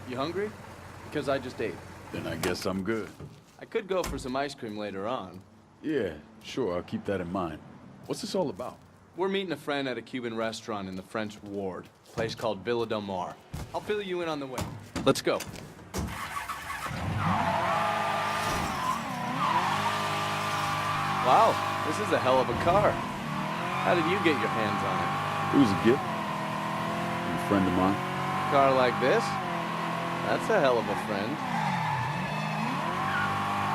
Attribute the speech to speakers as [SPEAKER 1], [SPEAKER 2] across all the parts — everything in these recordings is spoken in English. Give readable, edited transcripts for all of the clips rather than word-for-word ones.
[SPEAKER 1] You hungry? Because I just ate.
[SPEAKER 2] Then I guess I'm good.
[SPEAKER 1] I could go for some ice cream later on.
[SPEAKER 2] Yeah, sure, I'll keep that in mind. What's this all about?
[SPEAKER 1] We're meeting a friend at a Cuban restaurant in the French Ward, a place called Villa Del Mar. I'll fill you in on the way. Let's go. Wow, this is a hell of a car. How did you get your hands on it?
[SPEAKER 2] It was a gift. From a friend of mine.
[SPEAKER 1] A car like this? That's a hell of a friend.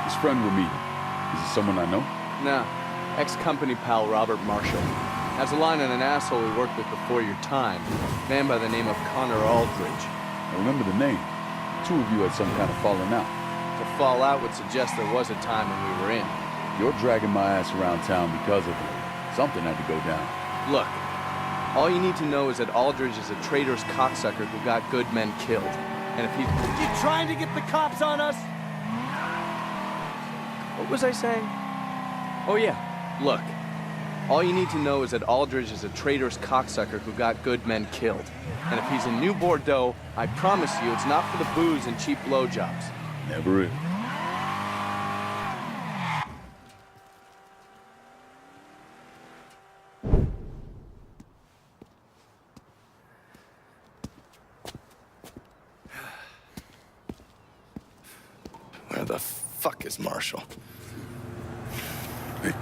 [SPEAKER 2] This friend we're meeting. Is it someone I know?
[SPEAKER 1] Nah, ex-company pal Robert Marshall. Has a line on an asshole we worked with before your time. A man by the name of Connor Aldridge.
[SPEAKER 2] I remember the name. The two of you had some kind of falling out.
[SPEAKER 1] To fall out would suggest there was a time when we were in.
[SPEAKER 2] You're dragging my ass around town because of it. Something had to go down.
[SPEAKER 1] Look, all you need to know is that Aldridge is a traitorous cocksucker who got good men killed. And if he's... You trying to get the cops on us? What was I saying? Oh yeah, look. All you need to know is that Aldridge is a traitorous cocksucker who got good men killed. And if he's in New Bordeaux, I promise you it's not for the booze and cheap blowjobs.
[SPEAKER 2] Never is.
[SPEAKER 3] Where the fuck is Marshall?
[SPEAKER 2] Hey.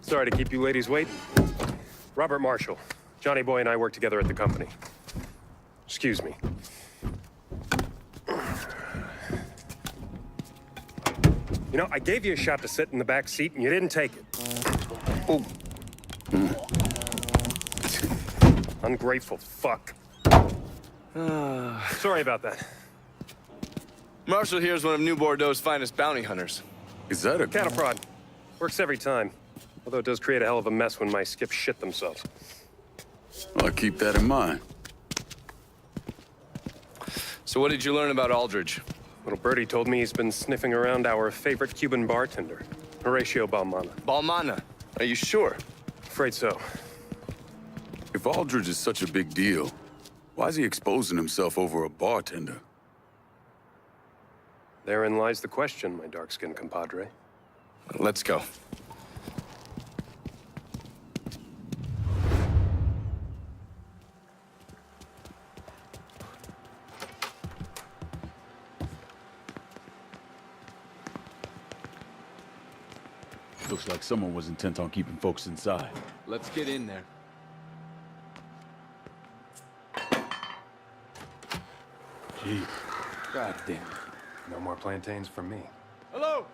[SPEAKER 4] Sorry to keep you ladies waiting. Robert Marshall. Johnny Boy and I work together at the company. Excuse me. You know, I gave you a shot to sit in the back seat and you didn't take it.
[SPEAKER 3] Oh.
[SPEAKER 4] Ungrateful fuck. Sorry about that.
[SPEAKER 3] Marshall here is one of New Bordeaux's finest bounty hunters.
[SPEAKER 2] Is that a...
[SPEAKER 4] Cattle prod. Works every time. Although it does create a hell of a mess when my skips shit themselves.
[SPEAKER 2] Well, I'll keep that in mind.
[SPEAKER 3] So what did you learn about Aldridge?
[SPEAKER 4] Little birdie told me he's been sniffing around our favorite Cuban bartender, Horatio Balmana.
[SPEAKER 3] Balmana? Are you sure?
[SPEAKER 4] Afraid so.
[SPEAKER 2] If Aldridge is such a big deal, why is he exposing himself over a bartender?
[SPEAKER 4] Therein lies the question, my dark-skinned compadre.
[SPEAKER 3] Let's go.
[SPEAKER 2] Looks like someone was intent on keeping folks inside.
[SPEAKER 1] Let's get in there.
[SPEAKER 2] Gee.
[SPEAKER 4] God damn it. No more plantains for me.
[SPEAKER 1] Hello?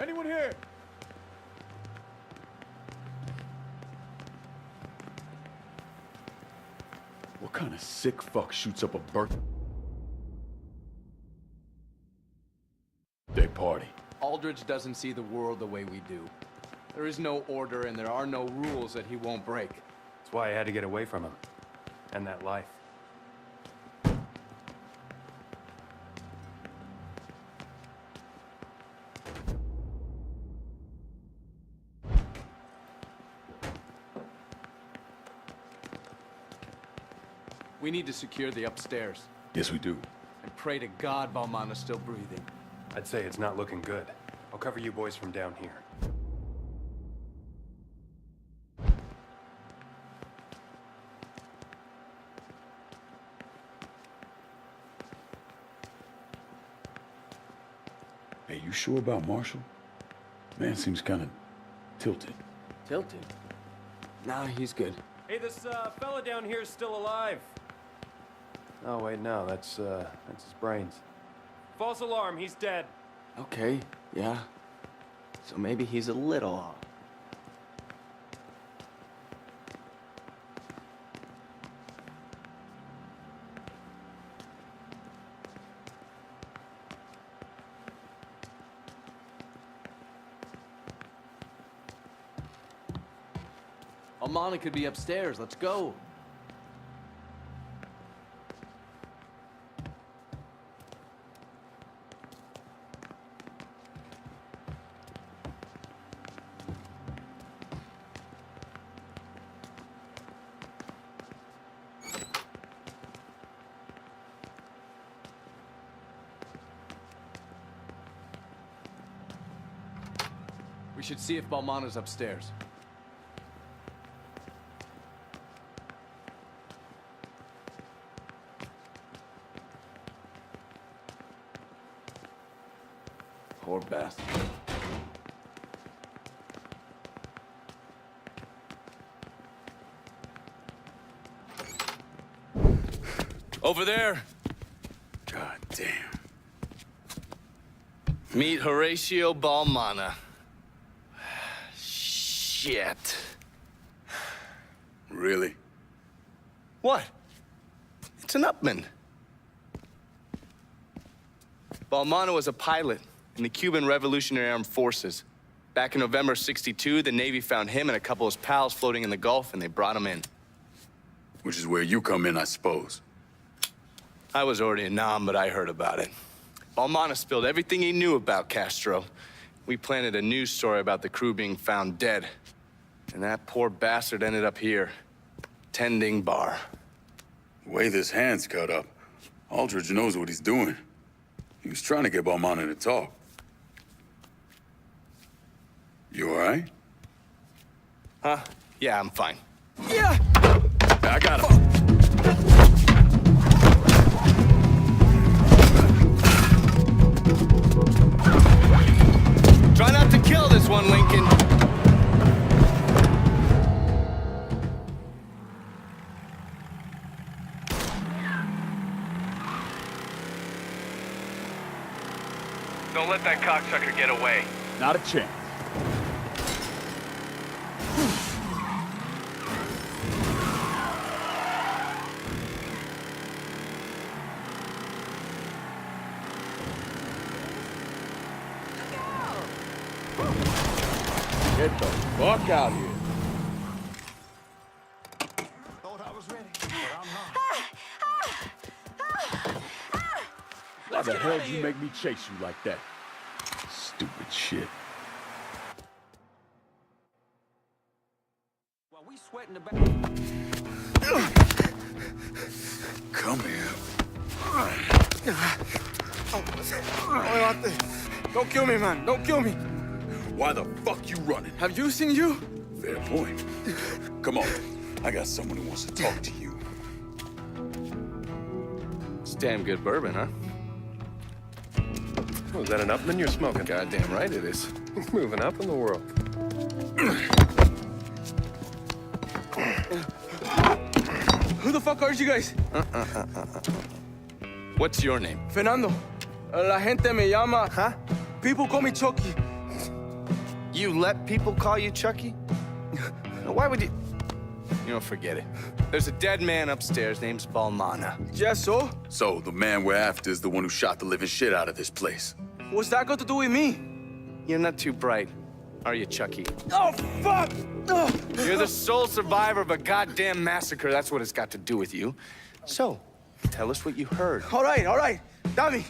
[SPEAKER 1] Anyone here?
[SPEAKER 2] What kind of sick fuck shoots up a birthday party?
[SPEAKER 1] Aldridge doesn't see the world the way we do. There is no order and there are no rules that he won't break.
[SPEAKER 4] That's why I had to get away from him. And that life.
[SPEAKER 1] We need to secure the upstairs.
[SPEAKER 2] Yes, we do.
[SPEAKER 1] And pray to God Balmana's still breathing.
[SPEAKER 4] I'd say it's not looking good. I'll cover you boys from down here.
[SPEAKER 2] Hey, you sure about Marshall? Man seems kind of tilted.
[SPEAKER 1] Tilted? Nah, he's good.
[SPEAKER 4] Hey, this fella down here is still alive. Oh, wait, no, that's his brains. False alarm, he's dead.
[SPEAKER 1] Okay, yeah. So maybe he's a little off. Almana could be upstairs. Let's go. We should see if Balmana's upstairs. Poor bastard.
[SPEAKER 3] Over there.
[SPEAKER 2] God damn.
[SPEAKER 3] Meet Horatio Balmana. Shit.
[SPEAKER 2] Really?
[SPEAKER 3] What? It's an Upman. Balmana was a pilot in the Cuban Revolutionary Armed Forces. Back in November '62, the Navy found him and a couple of his pals floating in the Gulf, and they brought him in.
[SPEAKER 2] Which is where you come in, I suppose.
[SPEAKER 3] I was already a nom, but I heard about it. Balmana spilled everything he knew about Castro. We planted a news story about the crew being found dead. And that poor bastard ended up here, tending bar.
[SPEAKER 2] The way this hand's cut up, Aldridge knows what he's doing. He was trying to get Balmana to talk. You all right?
[SPEAKER 3] Huh? Yeah, I'm fine.
[SPEAKER 2] Yeah! I got him.
[SPEAKER 3] Try not to kill this one, Lincoln. Don't let that cocksucker get away.
[SPEAKER 5] Not a chance. Get the fuck out here.
[SPEAKER 6] Thought I was ready, but I'm not.
[SPEAKER 5] Why the hell did you make me chase you like that? Stupid shit.
[SPEAKER 6] While we sweating the back.
[SPEAKER 2] Come here.
[SPEAKER 7] Don't kill me, man. Don't kill me.
[SPEAKER 2] Why the fuck you running?
[SPEAKER 7] Have you seen you?
[SPEAKER 2] Fair point. Come on. I got someone who wants to talk to you.
[SPEAKER 3] It's damn good bourbon, huh?
[SPEAKER 8] Oh, is that an Upman you're smoking?
[SPEAKER 3] Goddamn right it is.
[SPEAKER 8] Moving up in the world.
[SPEAKER 7] Who the fuck are you guys?
[SPEAKER 3] What's your name?
[SPEAKER 7] Fernando. La gente me llama.
[SPEAKER 3] Huh?
[SPEAKER 7] People call me Chucky.
[SPEAKER 3] You let people call you Chucky? Why would you? You know, forget it. There's a dead man upstairs named Balmana.
[SPEAKER 7] Yes, so?
[SPEAKER 2] So, the man we're after is the one who shot the living shit out of this place.
[SPEAKER 7] What's that got to do with me?
[SPEAKER 3] You're not too bright, are you, Chucky?
[SPEAKER 7] Oh, fuck! Oh.
[SPEAKER 3] You're the sole survivor of a goddamn massacre. That's what it's got to do with you. So, tell us what you heard.
[SPEAKER 7] All right. Dami,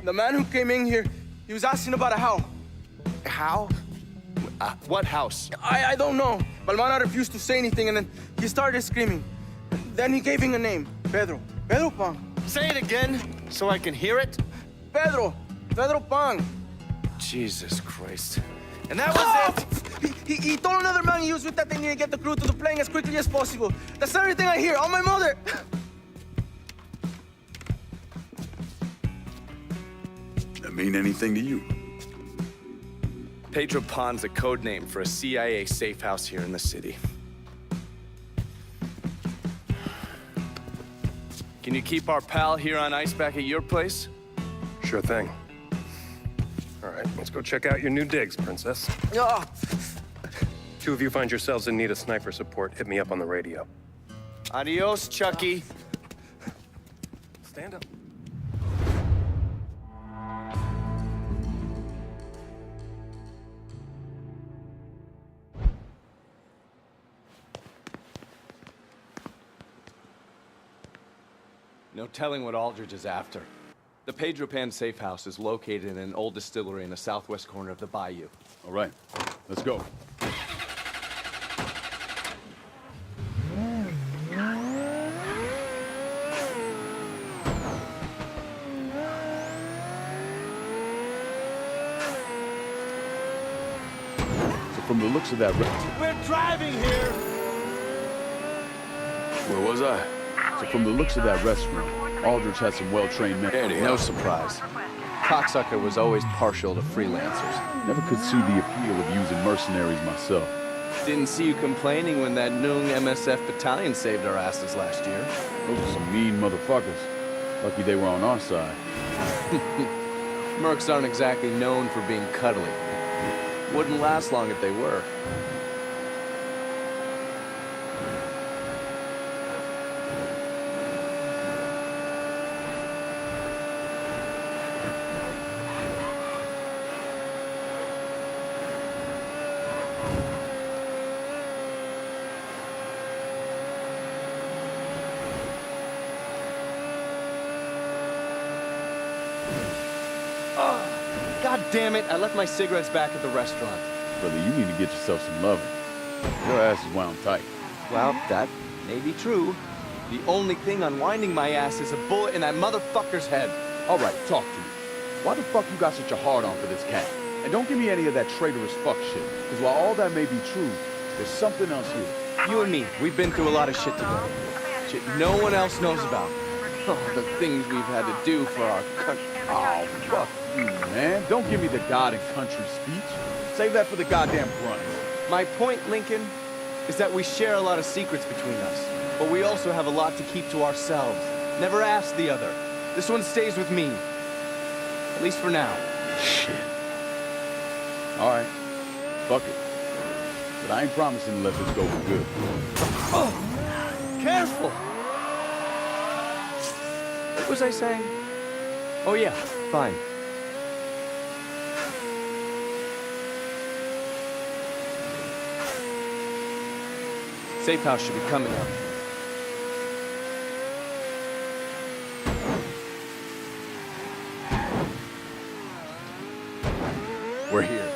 [SPEAKER 7] the man who came in here, he was asking about a how.
[SPEAKER 3] How? What house?
[SPEAKER 7] I don't know. Balmana refused to say anything, and then he started screaming. Then he gave him a name, Pedro. Pedro Pang.
[SPEAKER 3] Say it again, so I can hear it.
[SPEAKER 7] Pedro Pang.
[SPEAKER 3] Jesus Christ. And that was it?
[SPEAKER 7] He told another man he was with that they need to get the crew to the plane as quickly as possible. That's everything I hear. On my mother.
[SPEAKER 2] That mean anything to you?
[SPEAKER 3] Pedro Pan's a code name for a CIA safe house here in the city. Can you keep our pal here on ice back at your place?
[SPEAKER 8] Sure thing. All right, let's go check out your new digs, Princess.
[SPEAKER 7] Ah.
[SPEAKER 8] Two of you find yourselves in need of sniper support, hit me up on the radio.
[SPEAKER 3] Adios, Chucky.
[SPEAKER 8] Stand up.
[SPEAKER 1] No telling what Aldridge is after. The Pedro Pan safe house is located in an old distillery in the southwest corner of the bayou.
[SPEAKER 5] All right, let's go. from the looks of that
[SPEAKER 6] We're driving here.
[SPEAKER 2] Where was I?
[SPEAKER 5] So from the looks of that restaurant, Aldridge had some well-trained men.
[SPEAKER 1] No surprise. Cocksucker was always partial to freelancers.
[SPEAKER 5] Never could see the appeal of using mercenaries myself.
[SPEAKER 1] Didn't see you complaining when that Noong MSF battalion saved our asses last year.
[SPEAKER 5] Those are some mean motherfuckers. Lucky they were on our side.
[SPEAKER 1] Mercs aren't exactly known for being cuddly. Wouldn't last long if they were. God damn it, I left my cigarettes back at the restaurant.
[SPEAKER 5] Brother, you need to get yourself some loving. Your ass is wound tight.
[SPEAKER 1] Well, that may be true. The only thing unwinding my ass is a bullet in that motherfucker's head.
[SPEAKER 5] All right, talk to me. Why the fuck you got such a hard-on for this cat? And don't give me any of that traitorous fuck shit. Because while all that may be true, there's something else here.
[SPEAKER 1] You and me, we've been through a lot of shit together. Shit no one else knows about. Oh, the things we've had to do for our country.
[SPEAKER 5] Oh, fuck you, man. Don't give me the God and country speech. Save that for the goddamn grunt.
[SPEAKER 1] My point, Lincoln, is that we share a lot of secrets between us. But we also have a lot to keep to ourselves. Never ask the other. This one stays with me. At least for now.
[SPEAKER 5] Shit. All right. Fuck it. But I ain't promising to let this go for good.
[SPEAKER 1] Oh, careful! What was I saying? Oh yeah, fine. Safe house should be coming up. We're here.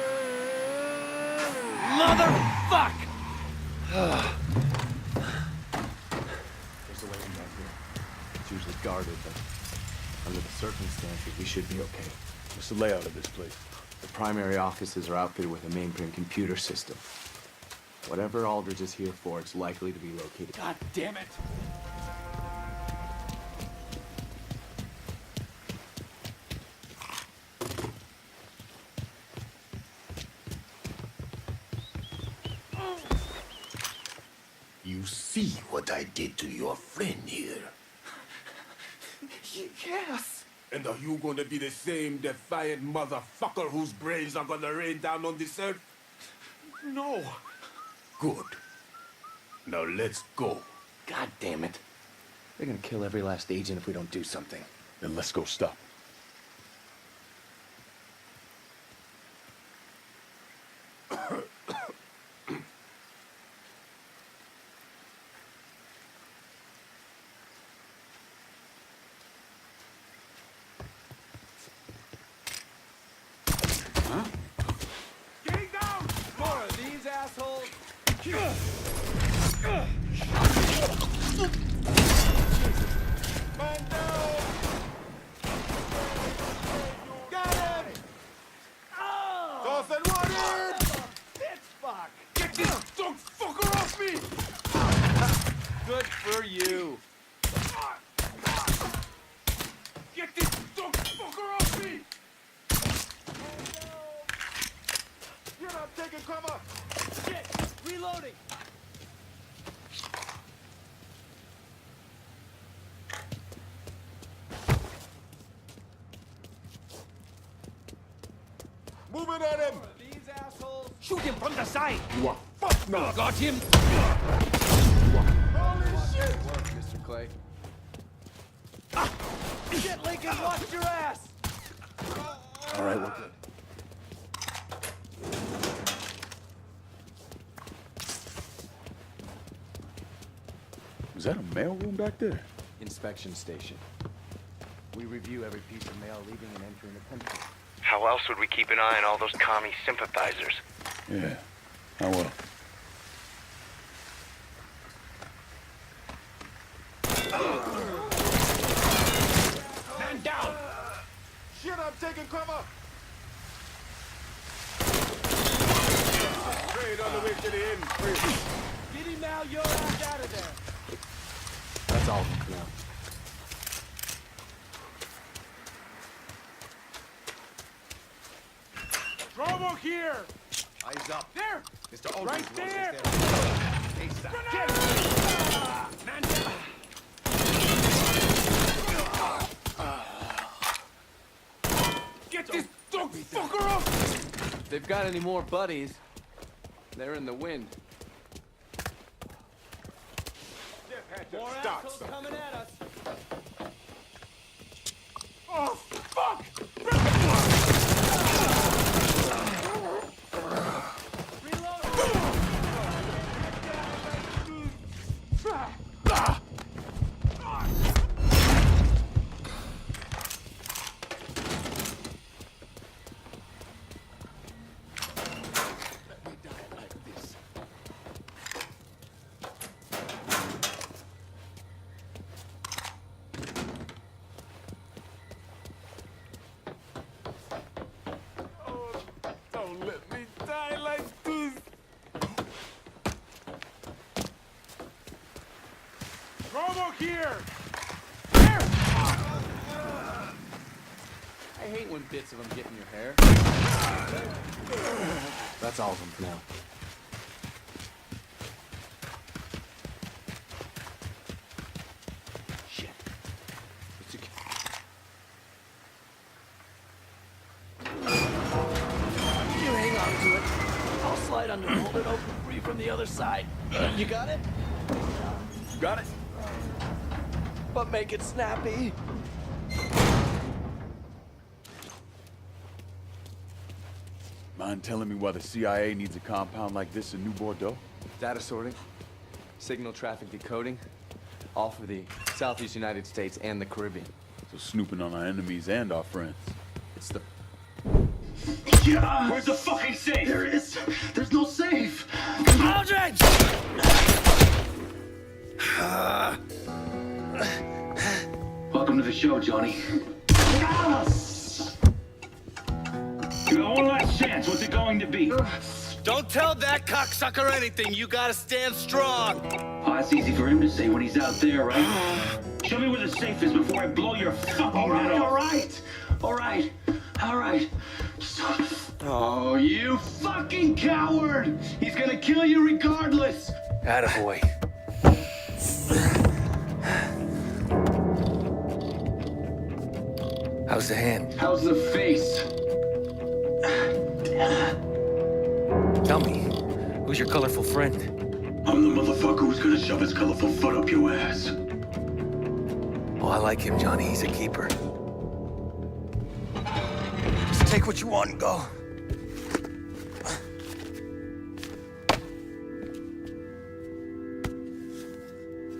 [SPEAKER 1] Motherfuck! There's a waiting back here. It's usually guarded, but under the circumstances, we should be okay.
[SPEAKER 5] What's the layout of this place?
[SPEAKER 1] The primary offices are outfitted with a mainframe computer system. Whatever Aldridge is here for, it's likely to be located.
[SPEAKER 5] God damn it!
[SPEAKER 9] You see what I did to your friend here?
[SPEAKER 6] Yes.
[SPEAKER 9] And are you gonna be the same defiant motherfucker whose brains are gonna rain down on this earth?
[SPEAKER 6] No.
[SPEAKER 9] Good. Now let's go.
[SPEAKER 1] God damn it. They're gonna kill every last agent if we don't do something.
[SPEAKER 5] Then let's go stop.
[SPEAKER 6] Getting down. More of these assholes. Man down. Got him. Toss and one in. Bitch fuck. Get this dog fucker off me.
[SPEAKER 1] Good for you.
[SPEAKER 6] Get this dog fucker off me. You're not taking cover. Shit. Reloading.
[SPEAKER 9] Moving at him!
[SPEAKER 6] These assholes.
[SPEAKER 4] Shoot him from the side!
[SPEAKER 9] You are fucked now!
[SPEAKER 4] Got him!
[SPEAKER 6] Holy shit!
[SPEAKER 1] Work, Mr. Clay.
[SPEAKER 6] Shit, Lincoln, watch your ass!
[SPEAKER 5] All right, we're good. Was that a mailroom back there?
[SPEAKER 1] Inspection station. We review every piece of mail leaving and entering the country.
[SPEAKER 10] How else would we keep an eye on all those commie sympathizers?
[SPEAKER 5] Yeah. How well?
[SPEAKER 6] Man down! Shit, I'm taking cover!
[SPEAKER 9] parade on the way to the end.
[SPEAKER 6] Get him now, your ass out of there.
[SPEAKER 1] That's all of them for now.
[SPEAKER 6] Drobo here.
[SPEAKER 9] Eyes up.
[SPEAKER 6] There.
[SPEAKER 9] Mr. Aldridge.
[SPEAKER 6] Right there.
[SPEAKER 9] Get this dog fucker off!
[SPEAKER 1] If they've got any more buddies, they're in the wind.
[SPEAKER 6] More assholes coming at us.
[SPEAKER 9] Oh, fuck! Don't let me die like this.
[SPEAKER 6] Drobo here.
[SPEAKER 1] I hate when bits of them get in your hair. That's all of them for now. Shit. You hang on to it. I'll slide under and hold it open for you from the other side. You got it?
[SPEAKER 5] Got it?
[SPEAKER 1] But make it snappy.
[SPEAKER 5] Mind telling me why the CIA needs a compound like this in New Bordeaux?
[SPEAKER 1] Data sorting, signal traffic decoding, all for the Southeast United States and the Caribbean.
[SPEAKER 5] So snooping on our enemies and our friends.
[SPEAKER 1] It's the...
[SPEAKER 11] Where's the fucking safe? There it is. There's no safe.
[SPEAKER 10] Aldridge!
[SPEAKER 11] Welcome to the show, Johnny. You got one last chance. What's it going to be?
[SPEAKER 3] Don't tell that cocksucker anything. You gotta stand strong.
[SPEAKER 11] Oh, that's easy for him to say when he's out there, right? Show me where the safe is before I blow your fucking head off. All right. Oh, you fucking coward! He's gonna kill you regardless.
[SPEAKER 10] Attaboy. How's the hand?
[SPEAKER 11] How's the face?
[SPEAKER 10] Tell me, who's your colorful friend?
[SPEAKER 11] I'm the motherfucker who's gonna shove his colorful foot up your ass.
[SPEAKER 10] Oh, I like him, Johnny. He's a keeper. Just take what you want and go.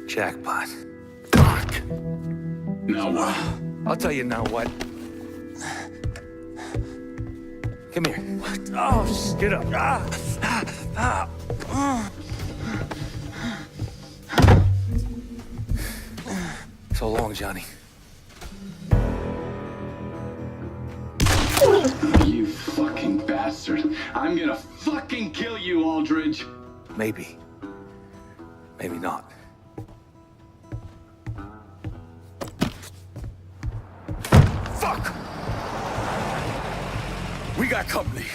[SPEAKER 10] Jackpot. Fuck.
[SPEAKER 11] Now what?
[SPEAKER 10] I'll tell you now what. Come here. What? Oh, get up. So long, Johnny.
[SPEAKER 11] You fucking bastard. I'm gonna fucking kill you, Aldridge.
[SPEAKER 10] Maybe. Maybe not.
[SPEAKER 2] Fuck! We got company.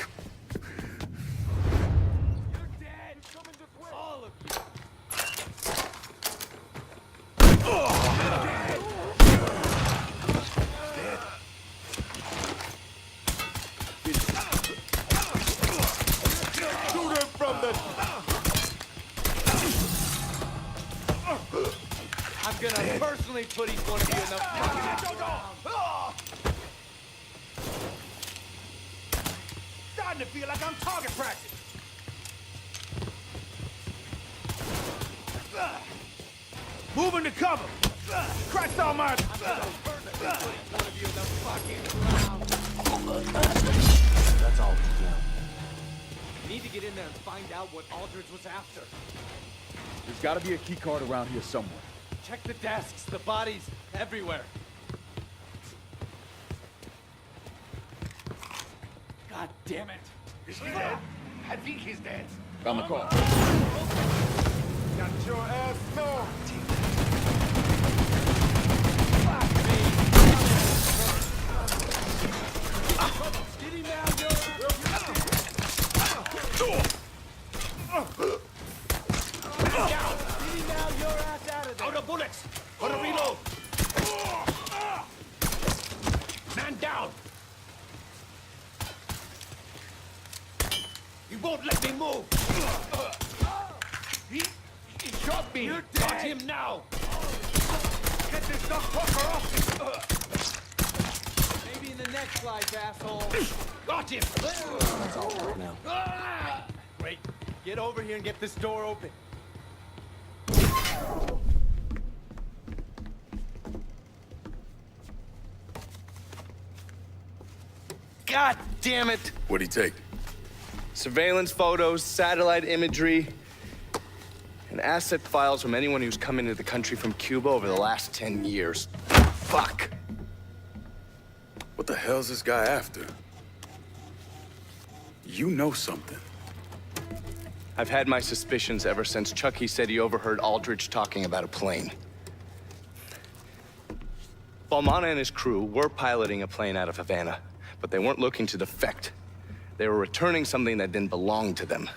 [SPEAKER 4] I'm gonna personally put each one of you in the fucking ground.
[SPEAKER 6] Starting to feel like I'm target practice. Moving to cover. Christ almighty.
[SPEAKER 4] I'm gonna personally put each one of you in the fucking ground.
[SPEAKER 1] That's all for now.
[SPEAKER 4] We need to get in there and find out what Aldridge was after.
[SPEAKER 5] There's gotta be a key card around here somewhere.
[SPEAKER 4] Check the desks, the bodies, everywhere. God damn it.
[SPEAKER 9] Is he dead? I think he's dead.
[SPEAKER 5] Found the car.
[SPEAKER 9] Got your ass no.
[SPEAKER 6] Get him out, yo! Out of bullets! Gonna reload! Man down! He won't let me move! He shot me! You're dead. Got him now! Get this dumb fucker off me!
[SPEAKER 1] Maybe in the next life, asshole.
[SPEAKER 6] Got him!
[SPEAKER 1] That's all for now.
[SPEAKER 6] Wait.
[SPEAKER 1] Get over here and get this door open.
[SPEAKER 3] God damn it!
[SPEAKER 2] What'd he take?
[SPEAKER 3] Surveillance photos, satellite imagery, and asset files from anyone who's come into the country from Cuba over the last 10 years. Fuck!
[SPEAKER 2] What the hell's this guy after? You know something.
[SPEAKER 3] I've had my suspicions ever since Chucky said he overheard Aldridge talking about a plane. Balmana and his crew were piloting a plane out of Havana, but they weren't looking to defect. They were returning something that didn't belong to them.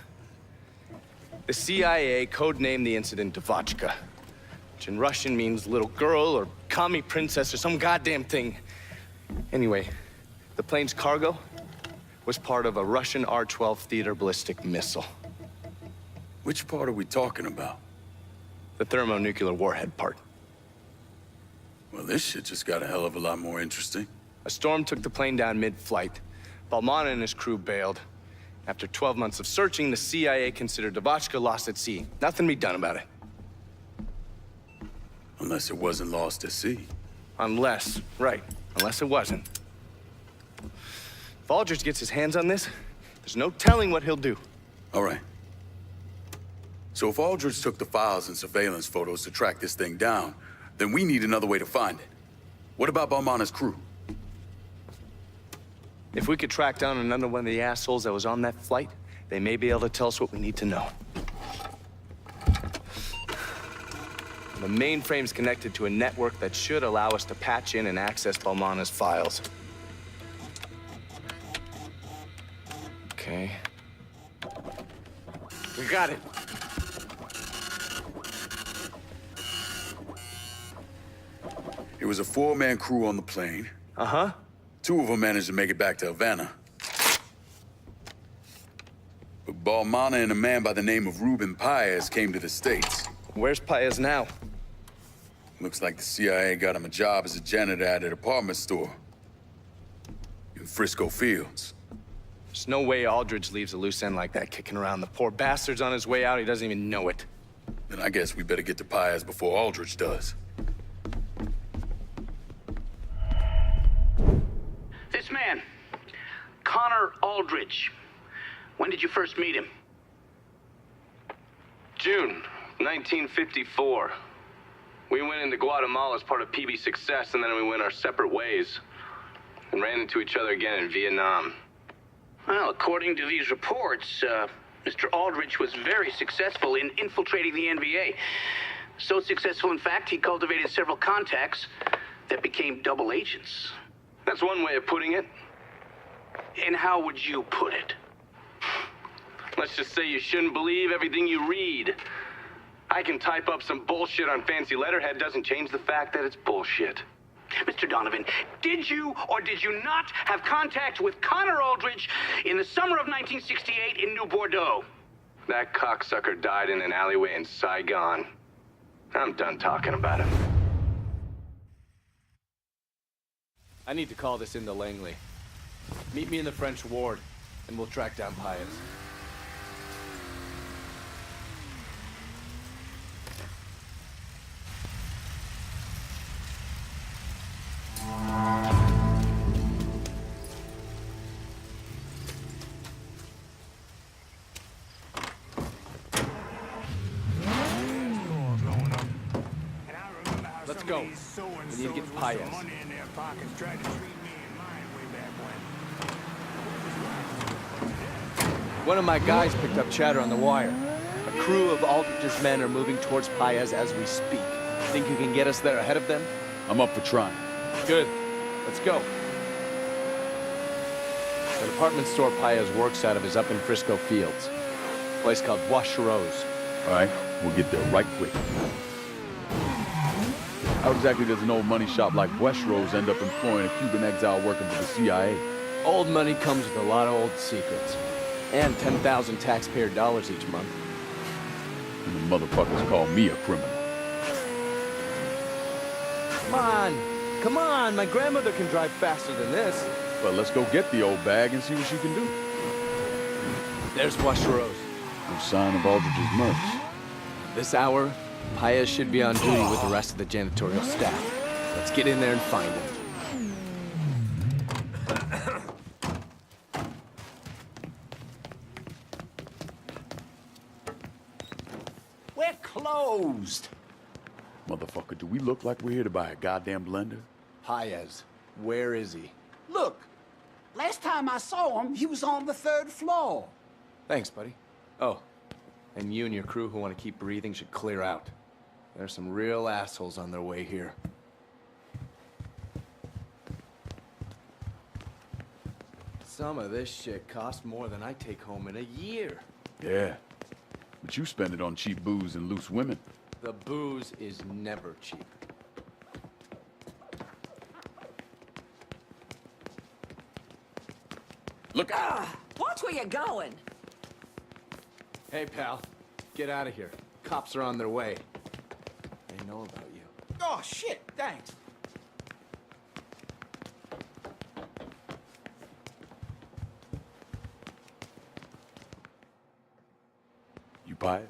[SPEAKER 3] The CIA codenamed the incident Devotchka, which in Russian means little girl or commie princess or some goddamn thing. Anyway, the plane's cargo was part of a Russian R-12 theater ballistic missile.
[SPEAKER 2] Which part are we talking about?
[SPEAKER 3] The thermonuclear warhead part.
[SPEAKER 2] Well, this shit just got a hell of a lot more interesting.
[SPEAKER 3] A storm took the plane down mid-flight. Balmana and his crew bailed. After 12 months of searching, the CIA considered Devotchka lost at sea. Nothing to be done about it.
[SPEAKER 2] Unless it wasn't lost at sea.
[SPEAKER 3] Unless it wasn't. If Aldridge gets his hands on this, there's no telling what he'll do.
[SPEAKER 2] All right. So if Aldridge took the files and surveillance photos to track this thing down, then we need another way to find it. What about Balmana's crew?
[SPEAKER 3] If we could track down another one of the assholes that was on that flight, they may be able to tell us what we need to know. The mainframe's connected to a network that should allow us to patch in and access Balmana's files. Okay. We got it.
[SPEAKER 2] It was a 4-man crew on the plane.
[SPEAKER 3] Uh-huh.
[SPEAKER 2] 2 of them managed to make it back to Havana. But Balmana and a man by the name of Ruben Paez came to the States.
[SPEAKER 3] Where's Paez now?
[SPEAKER 2] Looks like the CIA got him a job as a janitor at an apartment store in Frisco Fields.
[SPEAKER 3] There's no way Aldridge leaves a loose end like that kicking around. The poor bastard's on his way out. He doesn't even know it.
[SPEAKER 2] Then I guess we better get to Paez before Aldridge does.
[SPEAKER 11] This man, Connor Aldridge. When did you first meet him?
[SPEAKER 3] June 1954. We went into Guatemala as part of PB Success, and then we went our separate ways. And ran into each other again in Vietnam.
[SPEAKER 11] Well, according to these reports, Mr. Aldridge was very successful in infiltrating the NBA. So successful, in fact, he cultivated several contacts that became double agents.
[SPEAKER 3] That's one way of putting it.
[SPEAKER 11] And how would you put it?
[SPEAKER 3] Let's just say you shouldn't believe everything you read. I can type up some bullshit on fancy letterhead, doesn't change the fact that it's bullshit.
[SPEAKER 11] Mr. Donovan, did you or did you not have contact with Connor Aldridge in the summer of 1968 in New Bordeaux?
[SPEAKER 3] That cocksucker died in an alleyway in Saigon. I'm done talking about him. I need to call this into Langley. Meet me in the French ward, and we'll track down Paez. Let's go. We need to get to Paez.
[SPEAKER 1] One of my guys picked up chatter on the wire. A crew of Aldridge's men are moving towards Paez as we speak. Think you can get us there ahead of them?
[SPEAKER 5] I'm up for trying.
[SPEAKER 1] Good. Let's go. The department store Paez works out of is up in Frisco Fields. A place called Bois Rose.
[SPEAKER 5] All right, we'll get there right quick. How exactly does an old money shop like Westro's end up employing a Cuban exile working for the CIA?
[SPEAKER 1] Old money comes with a lot of old secrets. And 10,000 taxpayer dollars each month.
[SPEAKER 5] And the motherfuckers call me a criminal.
[SPEAKER 1] Come on! Come on! My grandmother can drive faster than this.
[SPEAKER 5] Well, let's go get the old bag and see what she can do.
[SPEAKER 1] There's Bois Rose.
[SPEAKER 5] No sign of Aldridge's merch.
[SPEAKER 1] This hour, Paez should be on duty with the rest of the janitorial staff. Let's get in there and find him.
[SPEAKER 6] We're closed.
[SPEAKER 5] Motherfucker, do we look like we're here to buy a goddamn blender?
[SPEAKER 1] Paez, where is he?
[SPEAKER 6] Look, last time I saw him, he was on the 3rd floor.
[SPEAKER 1] Thanks, buddy. Oh, and you and your crew who want to keep breathing should clear out. There's some real assholes on their way here. Some of this shit costs more than I take home in a year.
[SPEAKER 5] Yeah, but you spend it on cheap booze and loose women.
[SPEAKER 1] The booze is never cheap.
[SPEAKER 5] Look out!
[SPEAKER 12] Watch where you're going.
[SPEAKER 1] Hey, pal. Get out of here. Cops are on their way. They know about you.
[SPEAKER 6] Oh, shit, thanks.
[SPEAKER 5] You Paez?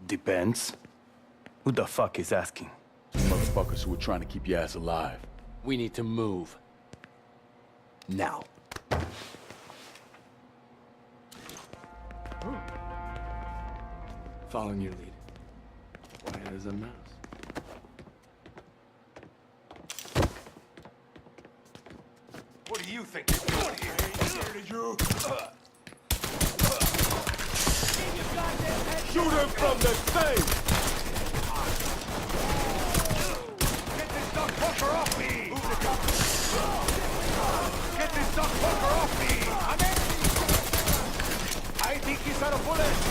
[SPEAKER 13] Depends. Who the fuck is asking?
[SPEAKER 5] Motherfuckers who are trying to keep your ass alive.
[SPEAKER 1] We need to move. Now. Following your lead. Quiet as a mouse.
[SPEAKER 6] What do you think you're doing here? I ain't scared of you.
[SPEAKER 9] Shoot him from the stage!
[SPEAKER 6] Get this duck fucker off me! Get this duck fucker off me! I think he's out of bullets!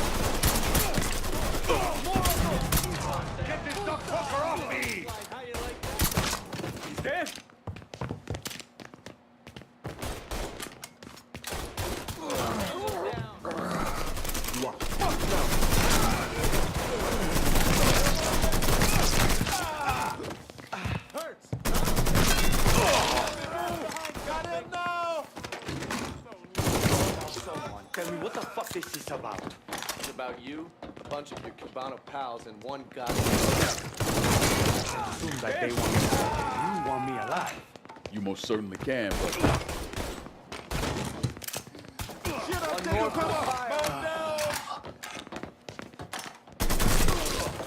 [SPEAKER 6] Get this duck fucker off me! He's dead?
[SPEAKER 13] Tell me what the fuck this is about.
[SPEAKER 1] It's about you, a bunch of your Cubano pals, and one goddamn...
[SPEAKER 13] Assume that they want me dead. You want me alive.
[SPEAKER 5] You most certainly can, but...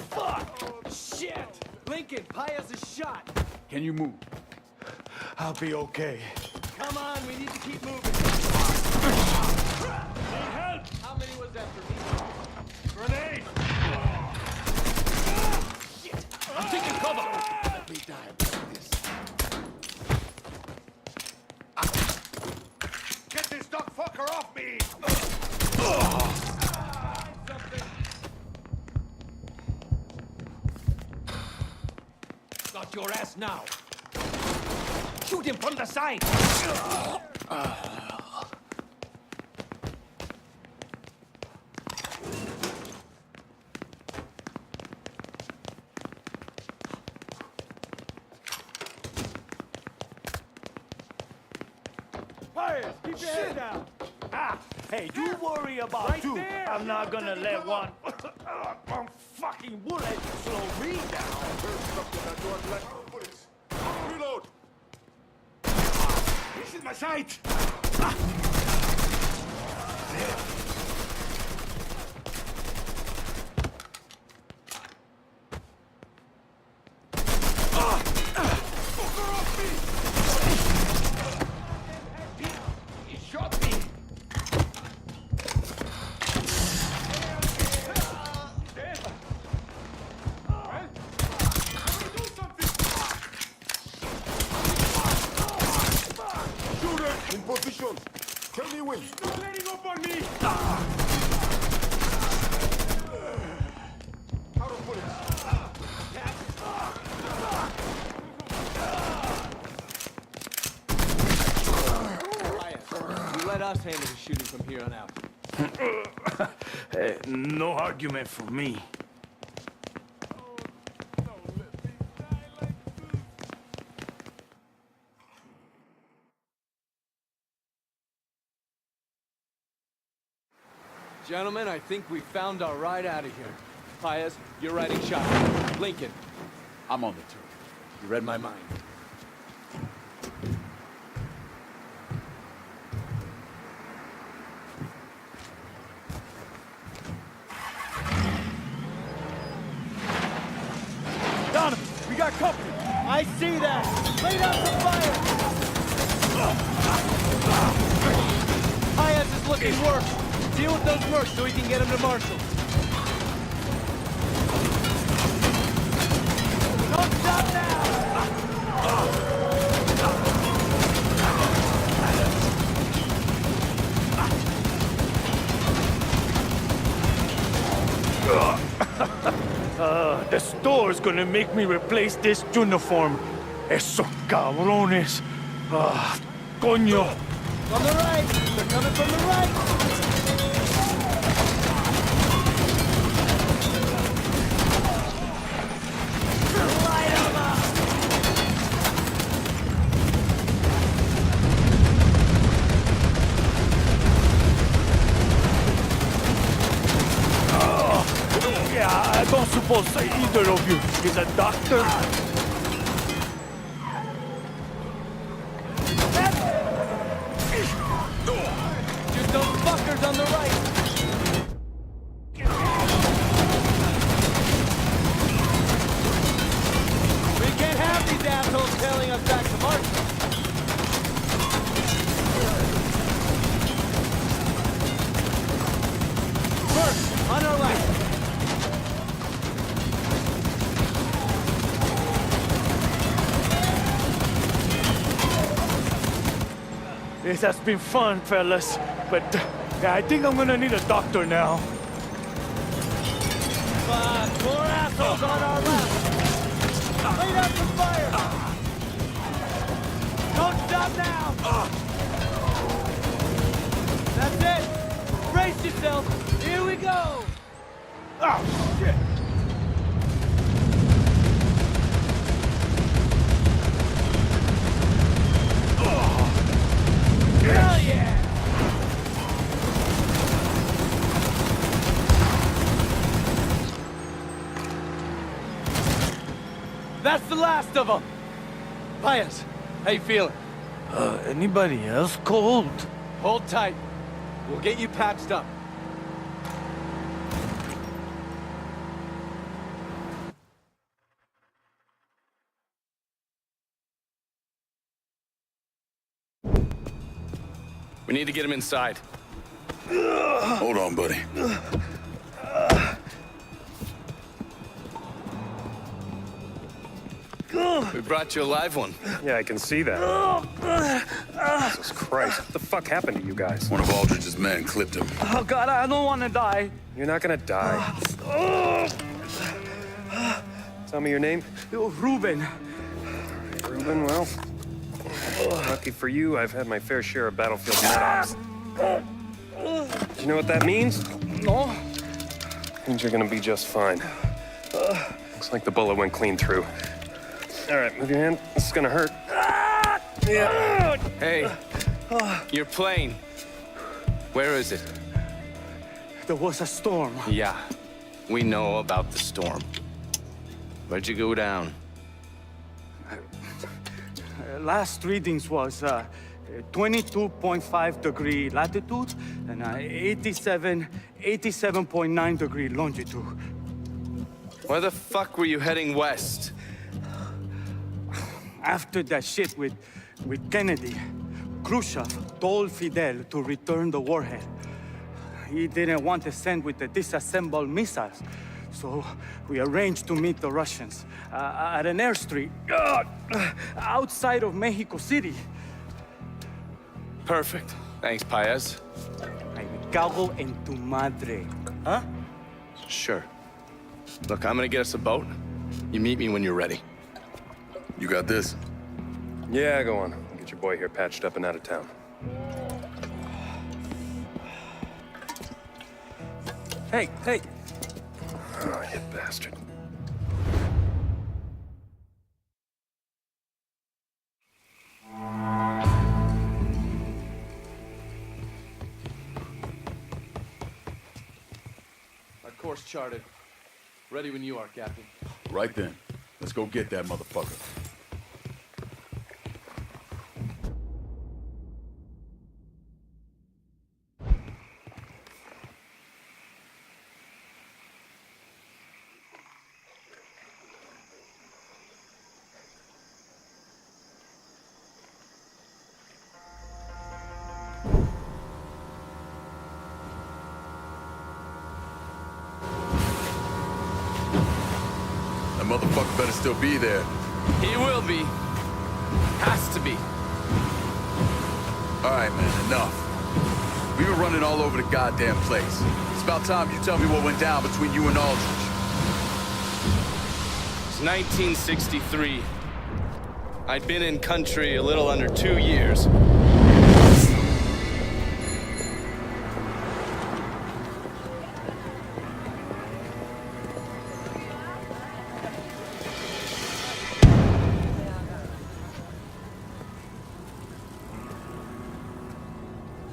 [SPEAKER 1] Fuck! Shit! Lincoln, Paez is shot!
[SPEAKER 5] Can you move?
[SPEAKER 13] I'll be okay.
[SPEAKER 1] Come on, we need to keep moving. How many was that for me?
[SPEAKER 6] Grenade!
[SPEAKER 1] Shit! I'm taking cover! Let me die about this.
[SPEAKER 6] Get this duck fucker off me! Got your ass now! Shoot him from the side!
[SPEAKER 13] Keep your head down. Ah, hey, you worry about
[SPEAKER 6] Right
[SPEAKER 13] two.
[SPEAKER 6] there.
[SPEAKER 13] I'm not gonna let one
[SPEAKER 6] fucking bullet slow me down! Reload! This is my sight!
[SPEAKER 9] letting up on me! Out of bullets.
[SPEAKER 1] You let us handle the shooting from here on out.
[SPEAKER 13] No argument for me.
[SPEAKER 1] Gentlemen, I think we found our ride out of here. Paez, you're riding shotgun. Lincoln,
[SPEAKER 5] I'm on the turn.
[SPEAKER 1] you read my mind.
[SPEAKER 13] Donovan, we got company. I see that. Lay down some fire.
[SPEAKER 1] Paez is looking worse. Deal with those mercs so we can get him to Marshall.
[SPEAKER 13] Don't stop now. The store's gonna make me replace this uniform. Esos cabrones. Coño.
[SPEAKER 1] On the right! They're coming from the right!
[SPEAKER 13] Light 'em up. Yeah, I don't suppose either of you is a doctor.
[SPEAKER 1] Shoot those fuckers on the right! We can't have these assholes tailing us back to Marshall. First, on our right.
[SPEAKER 13] This has been fun, fellas, but I think I'm gonna need a doctor now.
[SPEAKER 1] More assholes on our left! Lay down some fire! Don't stop now! That's it! Brace yourself! Here we go!
[SPEAKER 13] Oh, shit!
[SPEAKER 1] Hell yeah! That's the last of them! Paez, how you feeling?
[SPEAKER 13] Anybody else cold?
[SPEAKER 1] Hold tight. We'll get you patched up.
[SPEAKER 3] We need to get him inside.
[SPEAKER 2] Hold on, buddy.
[SPEAKER 3] We brought you a live one.
[SPEAKER 8] Yeah, I can see that. Jesus Christ, what the fuck happened to you guys?
[SPEAKER 2] One of Aldridge's men clipped him.
[SPEAKER 13] Oh, God, I don't want to die.
[SPEAKER 8] You're not gonna die. Tell me your name.
[SPEAKER 13] Ruben.
[SPEAKER 8] Ruben, well, lucky for you, I've had my fair share of battlefield med-ops. Do you know what that means?
[SPEAKER 13] No.
[SPEAKER 8] Means you're gonna be just fine. Looks like the bullet went clean through. All right, move your hand. This is gonna hurt. Yeah.
[SPEAKER 3] Hey, your plane. Where is it?
[SPEAKER 13] There was a storm.
[SPEAKER 3] Yeah, we know about the storm. Where'd you go down?
[SPEAKER 13] Last readings was 22.5 degree latitude and 87.9 degree longitude.
[SPEAKER 3] Why the fuck were you heading west?
[SPEAKER 13] After that shit with Kennedy, Khrushchev told Fidel to return the warhead. He didn't want to send with the disassembled missiles, so we arranged to meet the Russians at an airstrip outside of Mexico City.
[SPEAKER 3] Perfect. Thanks, Paez.
[SPEAKER 13] Ay, me cago en tu madre. Huh?
[SPEAKER 3] Sure. Look, I'm gonna get us a boat. You meet me when you're ready.
[SPEAKER 2] You got this?
[SPEAKER 8] Yeah, go on. Get your boy here patched up and out of town.
[SPEAKER 13] Hey, hey.
[SPEAKER 8] Oh, you bastard.
[SPEAKER 1] Our course charted. Ready when you are, Captain.
[SPEAKER 2] Right then. Let's go get that motherfucker. That motherfucker better still be there.
[SPEAKER 3] He will be. Has to be.
[SPEAKER 2] All right, man, enough. We've been running all over the goddamn place. It's about time you tell me what went down between you and Aldridge.
[SPEAKER 3] It's 1963. I'd been in country a little under 2 years.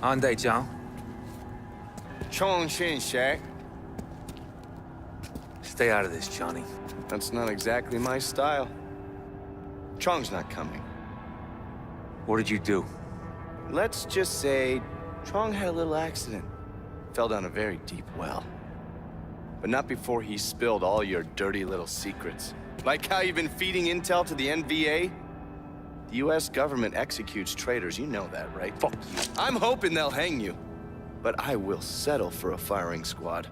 [SPEAKER 12] Ande John.
[SPEAKER 3] Chong Shin Shak.
[SPEAKER 12] Stay out of this, Johnny.
[SPEAKER 3] That's not exactly my style. Chong's not coming.
[SPEAKER 12] What did you do?
[SPEAKER 3] Let's just say Chong had a little accident. Fell down a very deep well. But not before he spilled all your dirty little secrets. Like how you've been feeding intel to the NVA? The US government executes traitors, you know that, right? Fuck you. I'm hoping they'll hang you. But I will settle for a firing squad.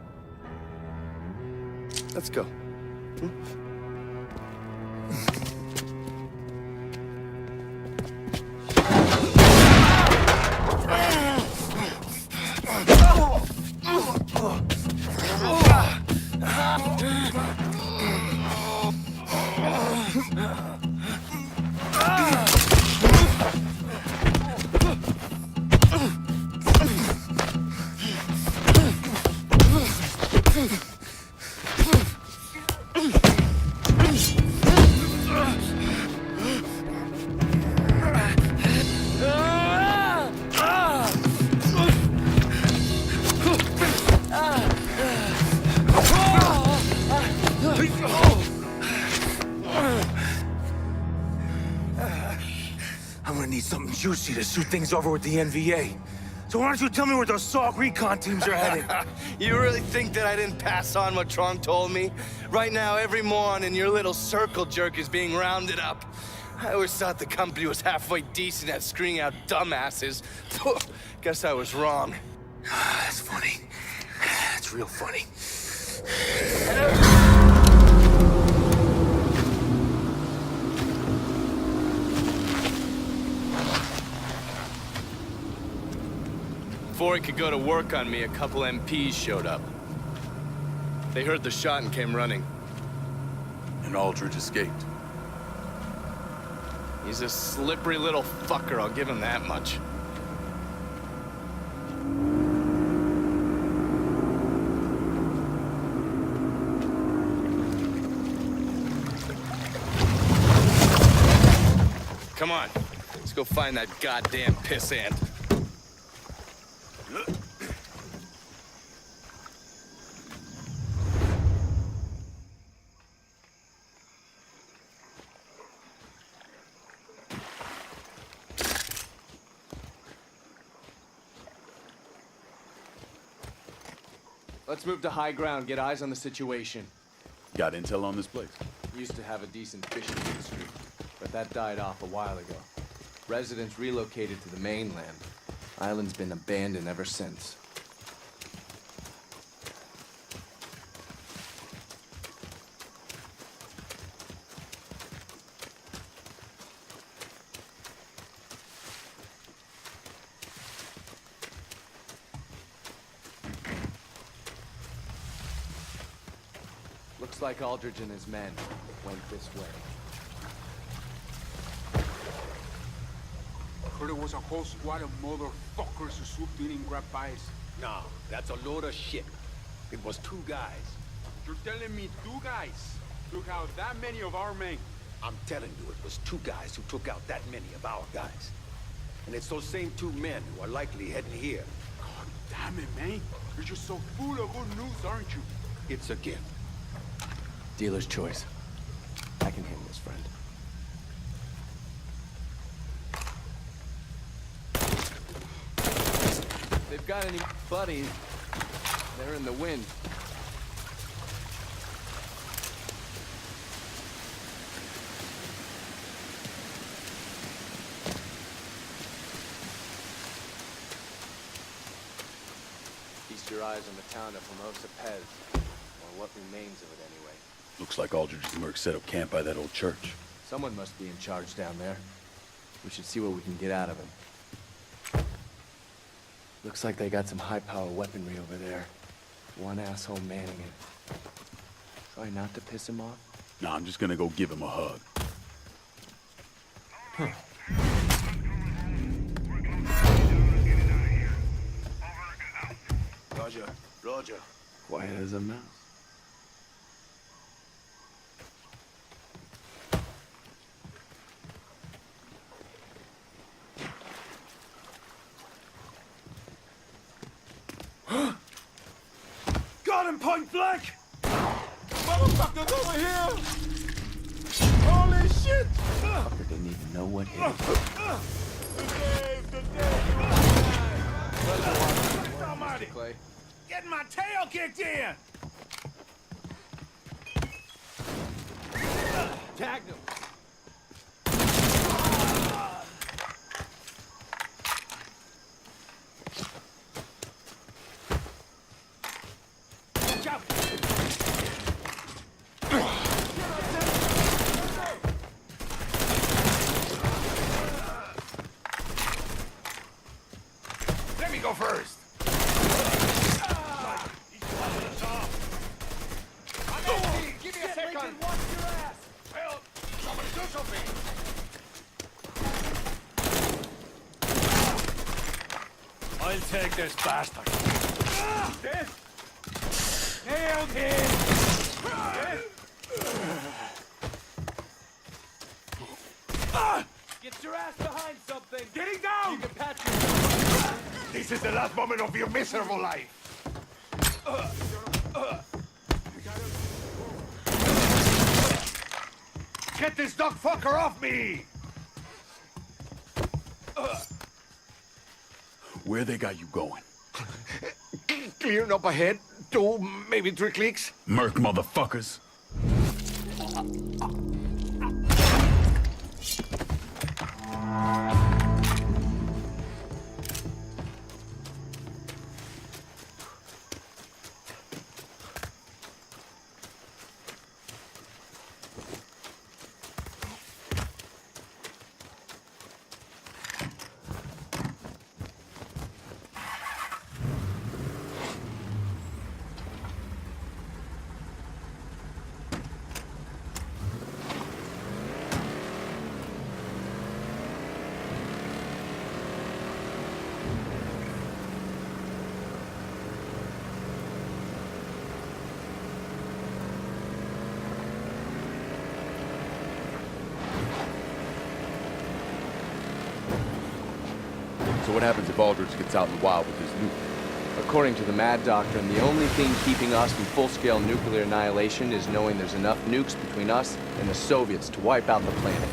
[SPEAKER 3] Let's go.
[SPEAKER 12] I'm gonna need something juicy to shoot things over with the NVA. So why don't you tell me where those SOG recon teams are headed?
[SPEAKER 3] You really think that I didn't pass on what Trong told me? Right now, every moron in your little circle jerk is being rounded up. I always thought the company was halfway decent at screening out dumbasses. Guess I was wrong.
[SPEAKER 12] That's funny. That's real funny.
[SPEAKER 3] Before he could go to work on me, a couple MPs showed up. They heard the shot and came running.
[SPEAKER 2] And Aldridge escaped.
[SPEAKER 3] He's a slippery little fucker, I'll give him that much. Come on, let's go find that goddamn pissant.
[SPEAKER 1] Let's move to high ground, get eyes on the situation.
[SPEAKER 2] Got intel on this place?
[SPEAKER 1] Used to have a decent fishing industry, but that died off a while ago. Residents relocated to the mainland. Island's been abandoned ever since. Looks like Aldridge and his men went this way.
[SPEAKER 9] Heard it was a whole squad of motherfuckers who swooped in and grabbed Baez.
[SPEAKER 6] No, that's a load of shit. It was 2 guys.
[SPEAKER 9] You're telling me 2 guys took out that many of our men?
[SPEAKER 6] I'm telling you, it was 2 guys who took out that many of our guys. And it's those same 2 men who are likely heading here.
[SPEAKER 9] God damn it, man. You're just so full of good news, aren't you?
[SPEAKER 6] It's a gift.
[SPEAKER 1] Dealer's choice. I can handle this, friend. If they've got any buddies, they're in the wind. Feast your eyes on the town of Hermosa Pez, or what remains of it anyway.
[SPEAKER 2] Looks like Aldridge's mercs set up camp by that old church.
[SPEAKER 1] Someone must be in charge down there. We should see what we can get out of him. Looks like they got some high-power weaponry over there. One asshole manning it. Try not to piss him off?
[SPEAKER 2] Nah, I'm just gonna go give him a hug.
[SPEAKER 6] Roger, Roger.
[SPEAKER 1] Quiet as a mouse.
[SPEAKER 12] Got him point blank!
[SPEAKER 9] Motherfuckers over here! Holy shit!
[SPEAKER 1] Fucker didn't even know what hit him.
[SPEAKER 12] Almighty!
[SPEAKER 1] Clay.
[SPEAKER 12] Getting my tail kicked in!
[SPEAKER 1] Tagged him!
[SPEAKER 6] Let me go first. Give me a second. Well, somebody do something.
[SPEAKER 12] I'll take this bastard.
[SPEAKER 9] Dead?
[SPEAKER 12] Nailed him!
[SPEAKER 1] Get your ass behind something!
[SPEAKER 12] Getting down!
[SPEAKER 1] You can patch yourself.
[SPEAKER 6] This is the last moment of your miserable life. Get this dog fucker off me!
[SPEAKER 2] Where they got you going?
[SPEAKER 6] Clearing up ahead. 2, maybe 3 clicks.
[SPEAKER 2] Merc motherfuckers.
[SPEAKER 5] So what happens if Aldridge gets out in the wild with his nuke?
[SPEAKER 1] According to the Mad Doctrine, the only thing keeping us from full-scale nuclear annihilation is knowing there's enough nukes between us and the Soviets to wipe out the planet.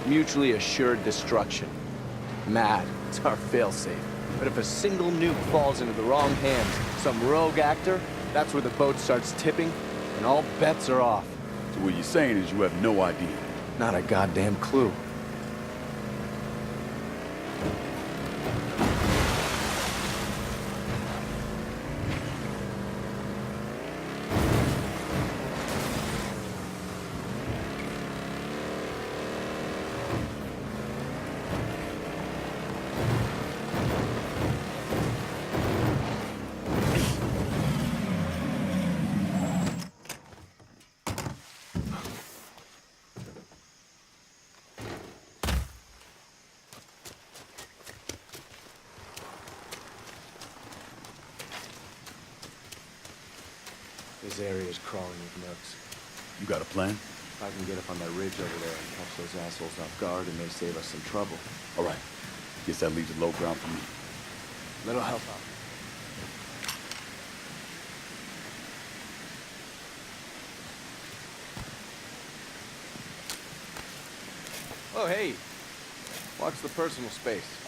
[SPEAKER 1] Mutually assured destruction. Mad, it's our failsafe. But if a single nuke falls into the wrong hands, some rogue actor, that's where the boat starts tipping, and all bets are off.
[SPEAKER 2] So what you're saying is you have no idea?
[SPEAKER 1] Not a goddamn clue.
[SPEAKER 4] This area's crawling with nuts.
[SPEAKER 2] You got a plan?
[SPEAKER 4] If I can get up on that ridge over there and catch those assholes off guard, and they save us some trouble.
[SPEAKER 2] All right. Guess that leaves a low ground for me.
[SPEAKER 4] That'll help out.
[SPEAKER 1] Oh, hey. Watch the personal space.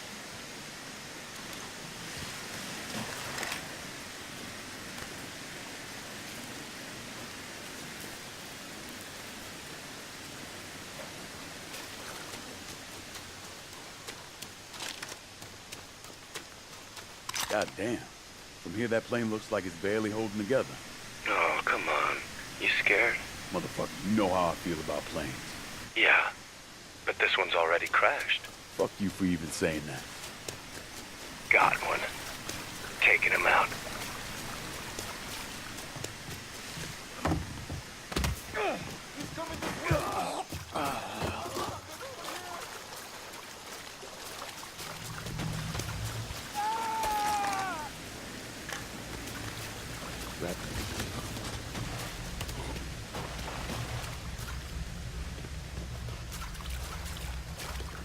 [SPEAKER 2] God damn. From here, that plane looks like it's barely holding together.
[SPEAKER 10] Oh, come on. You scared?
[SPEAKER 2] Motherfucker, you know how I feel about planes.
[SPEAKER 10] Yeah. But this one's already crashed.
[SPEAKER 2] Fuck you for even saying that.
[SPEAKER 10] Got one. Taking him out.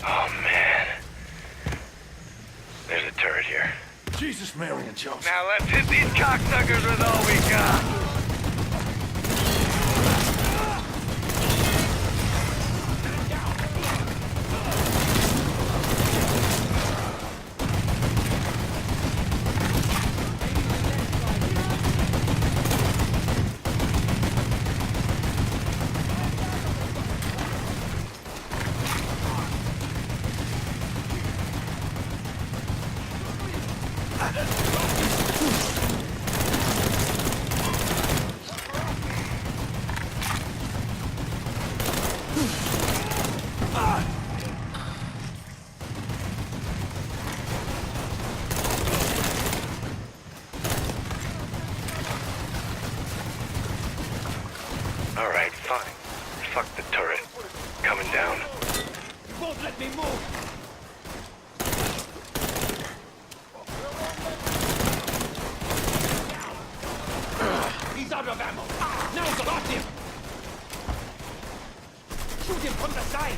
[SPEAKER 10] Oh, man. There's a turret here.
[SPEAKER 12] Jesus, Mary and Joseph.
[SPEAKER 10] Now let's hit these cocksuckers with all we got. All right, fine. Fuck the turret. Coming down.
[SPEAKER 12] Won't let me move. He's out of ammo. Now got him. Shoot him from the side.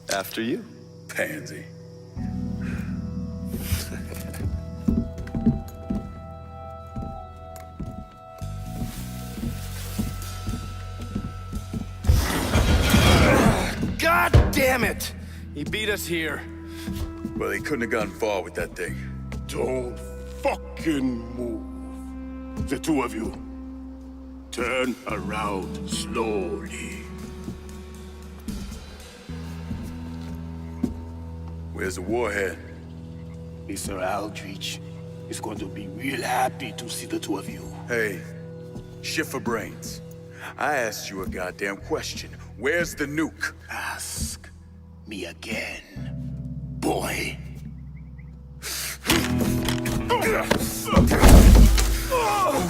[SPEAKER 3] After you.
[SPEAKER 2] Pansy.
[SPEAKER 3] God damn it! He beat us here.
[SPEAKER 2] Well, he couldn't have gotten far with that thing.
[SPEAKER 9] Don't fucking move. The two of you. Turn around slowly.
[SPEAKER 2] Where's the warhead?
[SPEAKER 9] Mr. Aldrich is going to be real happy to see the two of you.
[SPEAKER 2] Hey, shit for brains. I asked you a goddamn question. Where's the nuke?
[SPEAKER 9] Ask me again, boy.
[SPEAKER 2] Who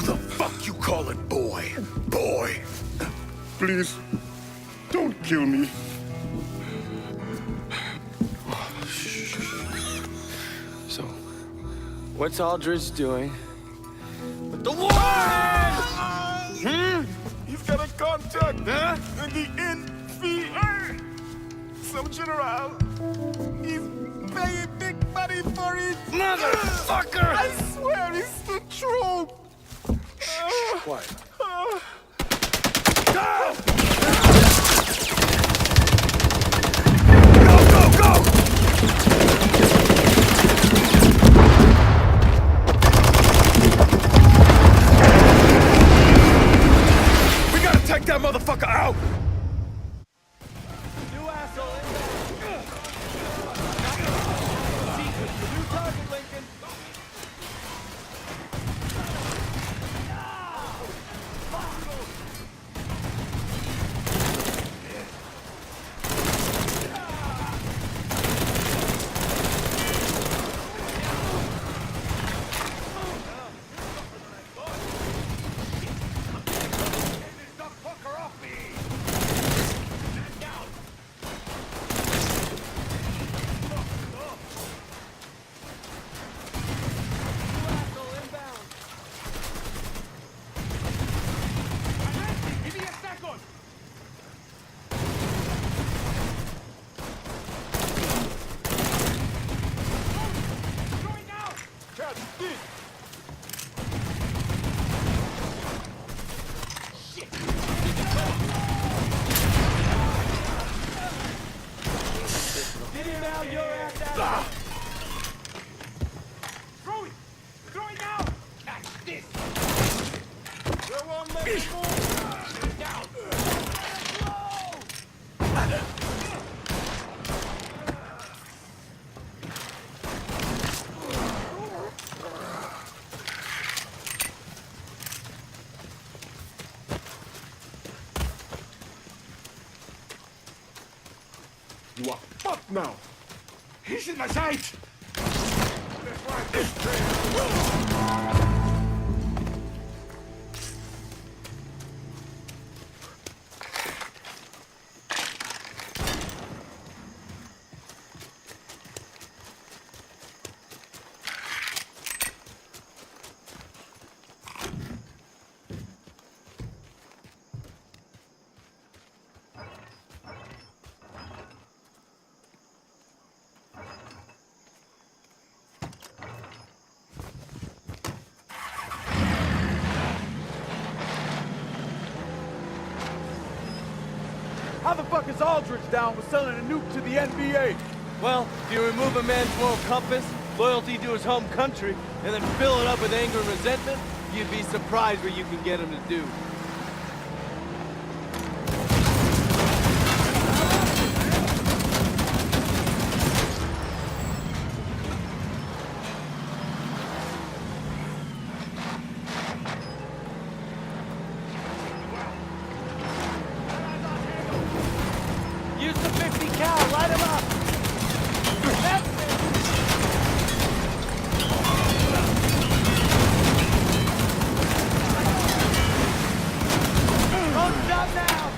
[SPEAKER 2] the fuck you calling boy? Boy.
[SPEAKER 9] Please, don't kill me.
[SPEAKER 3] So, what's Aldridge doing with the warhead?
[SPEAKER 9] He's got a contact in the NVA. Some general. He's paying big money for it.
[SPEAKER 3] Motherfucker!
[SPEAKER 9] I swear it's the truth.
[SPEAKER 3] Quiet.
[SPEAKER 9] Go, go, go!
[SPEAKER 4] now, your ass out. Throw it! Throw it now! Catch this! We won't let it move! Down!
[SPEAKER 9] You are fucked now.
[SPEAKER 12] He's in my sight!
[SPEAKER 9] Let's ride this train.
[SPEAKER 5] How the fuck is Aldridge down with selling a nuke to the NBA?
[SPEAKER 1] Well, if you remove a man's moral compass, loyalty to his home country, and then fill it up with anger and resentment, you'd be surprised what you can get him to do. Use the 50 cal, light him up! That's it! Don't stop now!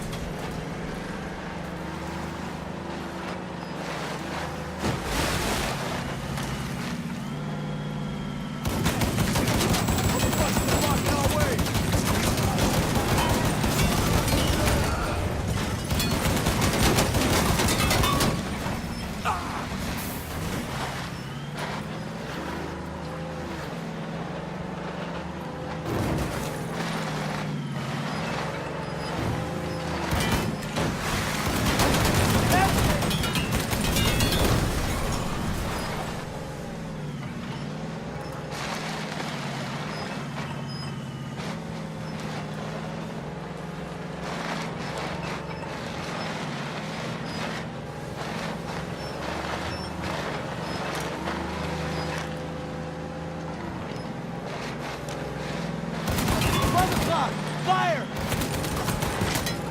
[SPEAKER 1] Fire!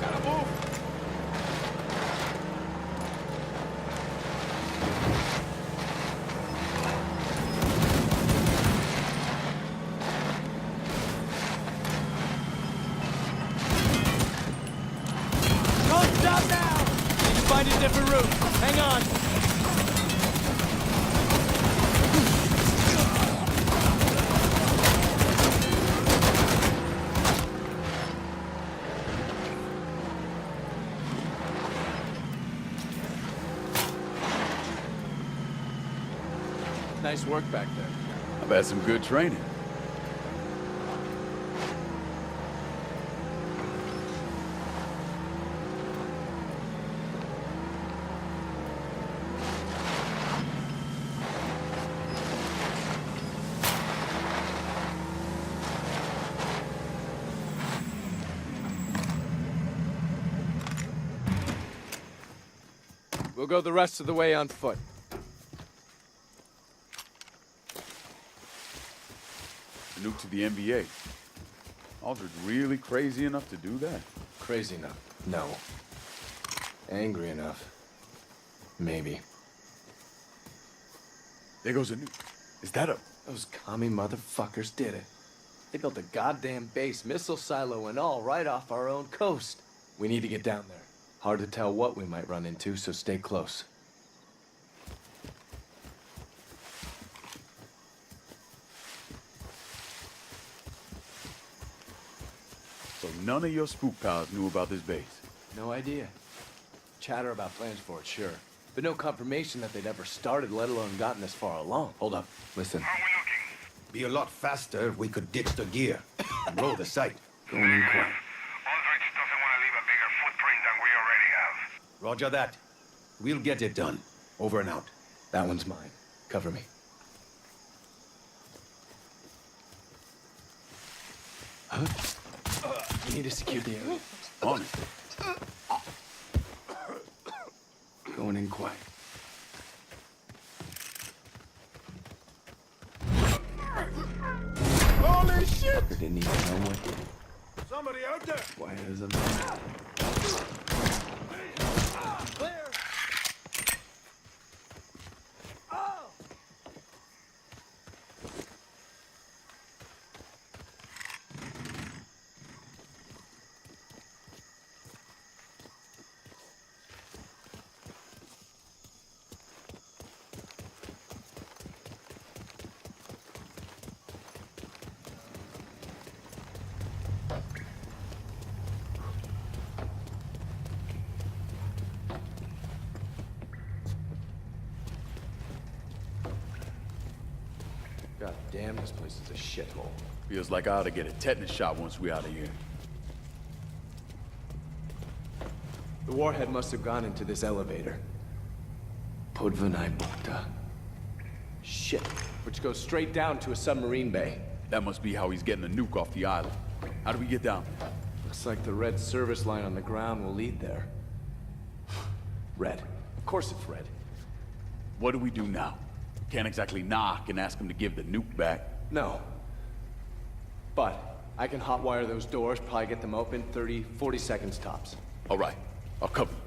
[SPEAKER 1] Gotta move! Don't stop now! Need to find a different route. Hang on. Nice work back there.
[SPEAKER 5] I've had some good training.
[SPEAKER 1] We'll go the rest of the way on foot.
[SPEAKER 5] A nuke to the NBA. Aldridge really crazy enough to do that?
[SPEAKER 3] Crazy enough? No. Angry enough? Maybe.
[SPEAKER 5] There goes a nuke. Is that a...
[SPEAKER 1] Those commie motherfuckers did it. They built a goddamn base, missile silo and all, right off our own coast. We need to get down there. Hard to tell what we might run into, so stay close.
[SPEAKER 5] So none of your spook pals knew about this base?
[SPEAKER 1] No idea. Chatter about plans for it, sure. But no confirmation that they'd ever started, let alone gotten this far along. Hold up. Listen.
[SPEAKER 6] How are we looking? Be a lot faster if we could ditch the gear and roll the site.
[SPEAKER 1] Going in quiet.
[SPEAKER 10] Aldridge doesn't want to leave a bigger footprint than we already have.
[SPEAKER 6] Roger that. We'll get it done.
[SPEAKER 9] Over and out.
[SPEAKER 1] That one's mine. Cover me. Huh? We need to secure the area.
[SPEAKER 2] On it.
[SPEAKER 1] Going in quiet.
[SPEAKER 9] Holy shit!
[SPEAKER 1] Fucker didn't even know what hit him.
[SPEAKER 9] Somebody out there!
[SPEAKER 1] Quiet as a man.
[SPEAKER 9] Clear!
[SPEAKER 1] God damn, this place is a shithole.
[SPEAKER 2] Feels like I ought to get a tetanus shot once we out of here.
[SPEAKER 1] The warhead must have gone into this elevator. Podvanai Bukta. Shit. Which goes straight down to a submarine bay.
[SPEAKER 2] That must be how he's getting a nuke off the island. How do we get down?
[SPEAKER 1] Looks like the red service line on the ground will lead there. Red. Of course it's red.
[SPEAKER 2] What do we do now? Can't exactly knock and ask him to give the nuke back.
[SPEAKER 1] No. But I can hotwire those doors, probably get them open 30, 40 seconds tops.
[SPEAKER 2] All right. I'll cover you.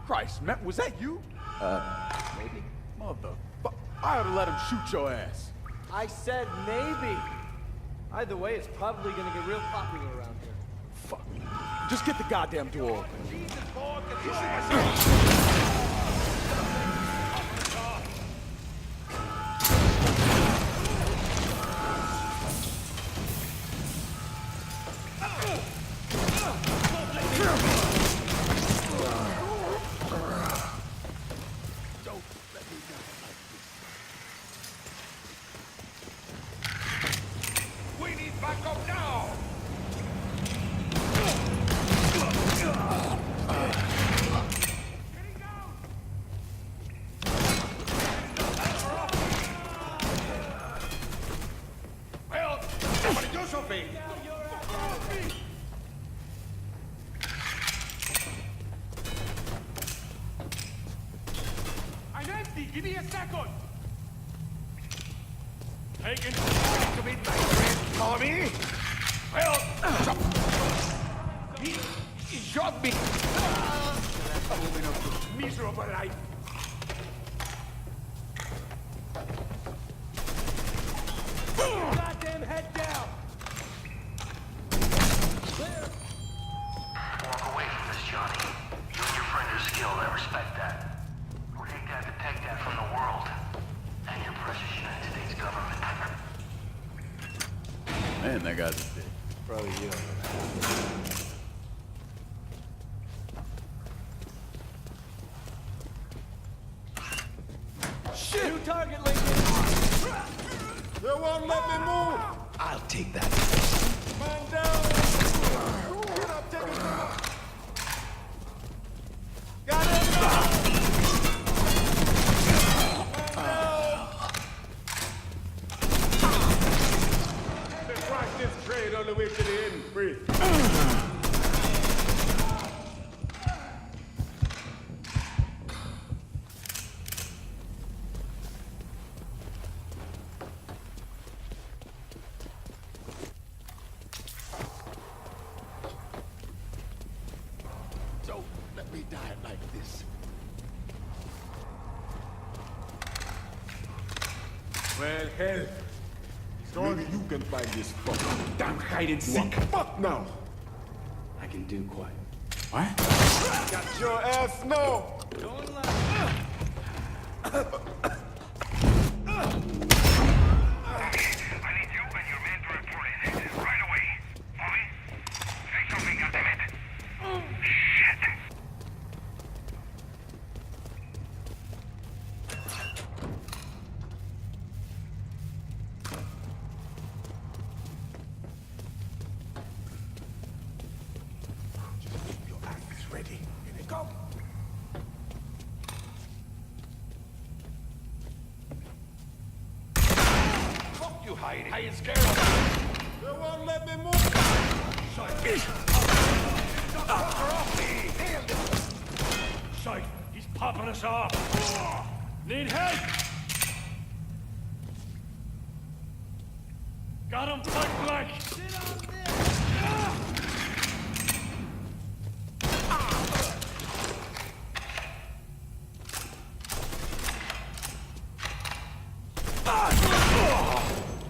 [SPEAKER 5] Christ, Matt, was that you?
[SPEAKER 1] Maybe.
[SPEAKER 5] Motherfucker. I ought to let him shoot your ass.
[SPEAKER 1] I said maybe. Either way, it's probably gonna get real popular around here.
[SPEAKER 5] Fuck. Just get the goddamn door open.
[SPEAKER 9] I'm empty! Give me a second! Taking to be my friend, Tommy! Well, he shot me! Miserable life! Goddamn head down! Clear!
[SPEAKER 10] Walk away from this, Johnny. You and your friend are skilled, I respect that. We'll take that to take that from the world. And your precious United States government.
[SPEAKER 2] Man, that guy's a dick.
[SPEAKER 1] Probably you.
[SPEAKER 9] Shit! New target, Lincoln! They won't let me move!
[SPEAKER 12] I'll take that.
[SPEAKER 9] Man down! Get up, take it down! Got it! Man down! They crash this train on the way to the end, free.
[SPEAKER 5] Don't let me die like this.
[SPEAKER 9] Well, hell.
[SPEAKER 5] Maybe you can find this fucking
[SPEAKER 9] Damn hide and seek. Fuck now!
[SPEAKER 1] I can do quiet.
[SPEAKER 5] What?
[SPEAKER 9] Got your ass now!
[SPEAKER 1] Don't lie.
[SPEAKER 10] I need you and your men to report it. Right away. Tommy? Say something, goddammit. Shit.
[SPEAKER 9] you hiding? I ain't scared of you. They won't let me move. Shite, he's popping us off. Need help? Got him point blank.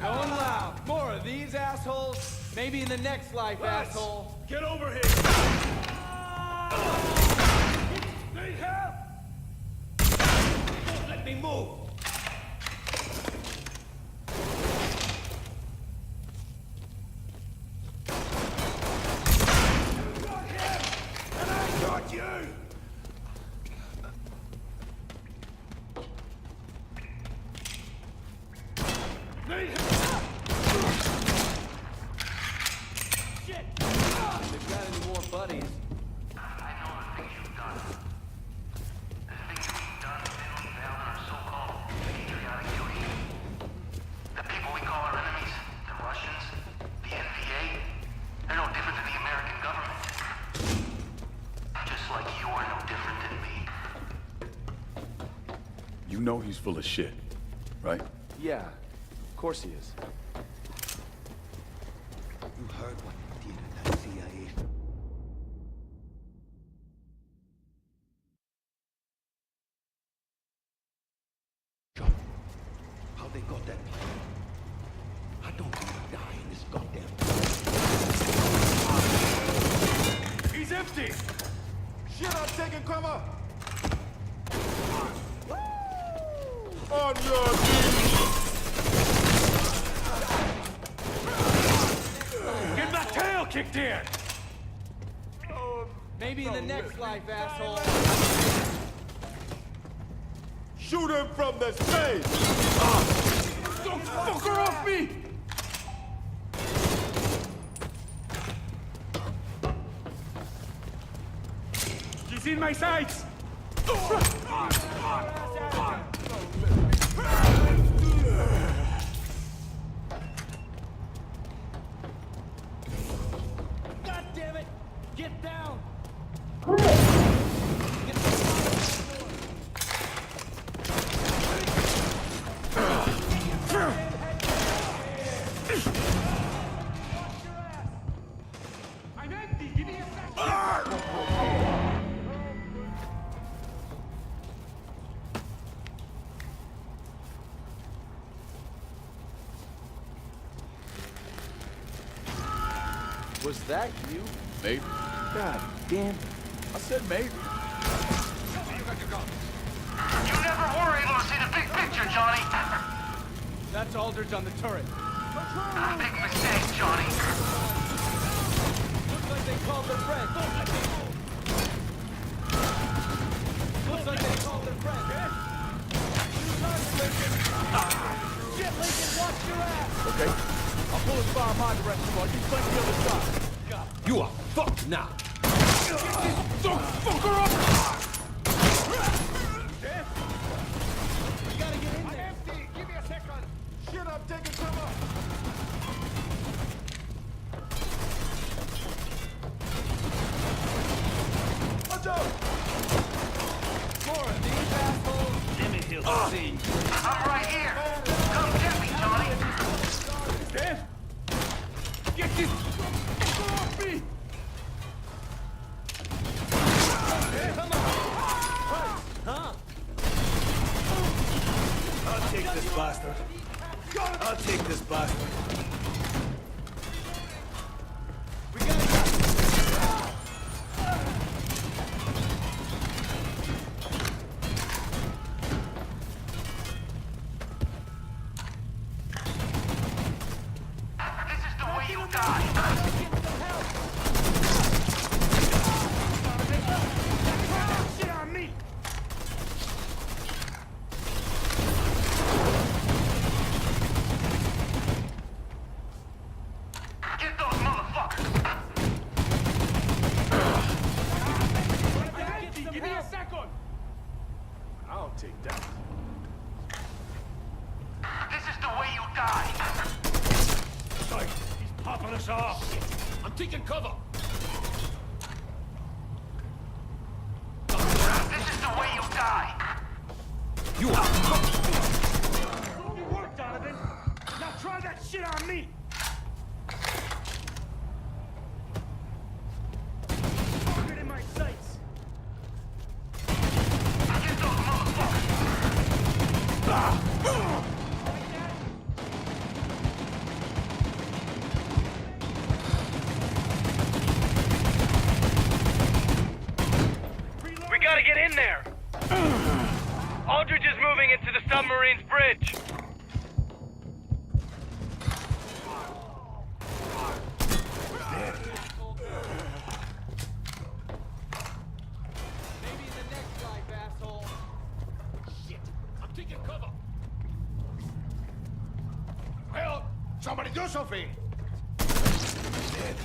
[SPEAKER 1] Going loud. More of these assholes. Maybe in the next life, asshole.
[SPEAKER 9] Get over here. Need help? Don't let me move.
[SPEAKER 2] You know he's full of shit, right?
[SPEAKER 1] Yeah, of course he is.
[SPEAKER 6] You heard what he did in that CIA. How they got that plan? I don't want to die in this goddamn place.
[SPEAKER 9] He's empty! Shit, I'm taking cover! On your knees! Get my tail kicked in!
[SPEAKER 1] Maybe in the next life, asshole.
[SPEAKER 9] Shoot him from the stage! Don't fuck her off me! She's in my sights!
[SPEAKER 1] God damn it! Get down!
[SPEAKER 9] I'm empty! Give me a second!
[SPEAKER 1] Was that you?
[SPEAKER 5] Maybe.
[SPEAKER 1] God damn.
[SPEAKER 5] I said maybe.
[SPEAKER 10] You never were able to see the big picture, Johnny.
[SPEAKER 1] That's Aldridge on the turret.
[SPEAKER 10] Big mistake, Johnny.
[SPEAKER 1] Looks like they called their friend. Looks like they called their friend. Shit, Lincoln, watch your ass!
[SPEAKER 5] Okay. I'll pull his fire my direction while you flank the other side.
[SPEAKER 9] You are fucked now! Don't fuck her up!
[SPEAKER 1] We gotta get in
[SPEAKER 9] I'm
[SPEAKER 1] there.
[SPEAKER 9] empty! Give me a second! Shit, I'm taking cover! Watch out!
[SPEAKER 1] More of these assholes.
[SPEAKER 9] Jimmy, he'll see.
[SPEAKER 10] I'm right here. Come get me, Johnny.
[SPEAKER 9] Dead? Get this fucker off me! I'll take this bastard. I'll take this bastard.
[SPEAKER 1] We gotta go.
[SPEAKER 10] This is the way you die.
[SPEAKER 9] Shit on me!
[SPEAKER 10] Get those motherfuckers.
[SPEAKER 9] Give me a second! I'll take that.
[SPEAKER 10] This is the way you die.
[SPEAKER 9] bumping us off. I'm taking cover.
[SPEAKER 10] This is the way you die.
[SPEAKER 9] You are.
[SPEAKER 12] Good work, Donovan. Now try that shit on me. Target in my sights.
[SPEAKER 10] Get those motherfuckers.
[SPEAKER 14] We gotta get in there. Aldridge is moving into the submarine's bridge.
[SPEAKER 9] Maybe in the next life, asshole. Shit, I'm taking cover. Help! Somebody do something! Dead.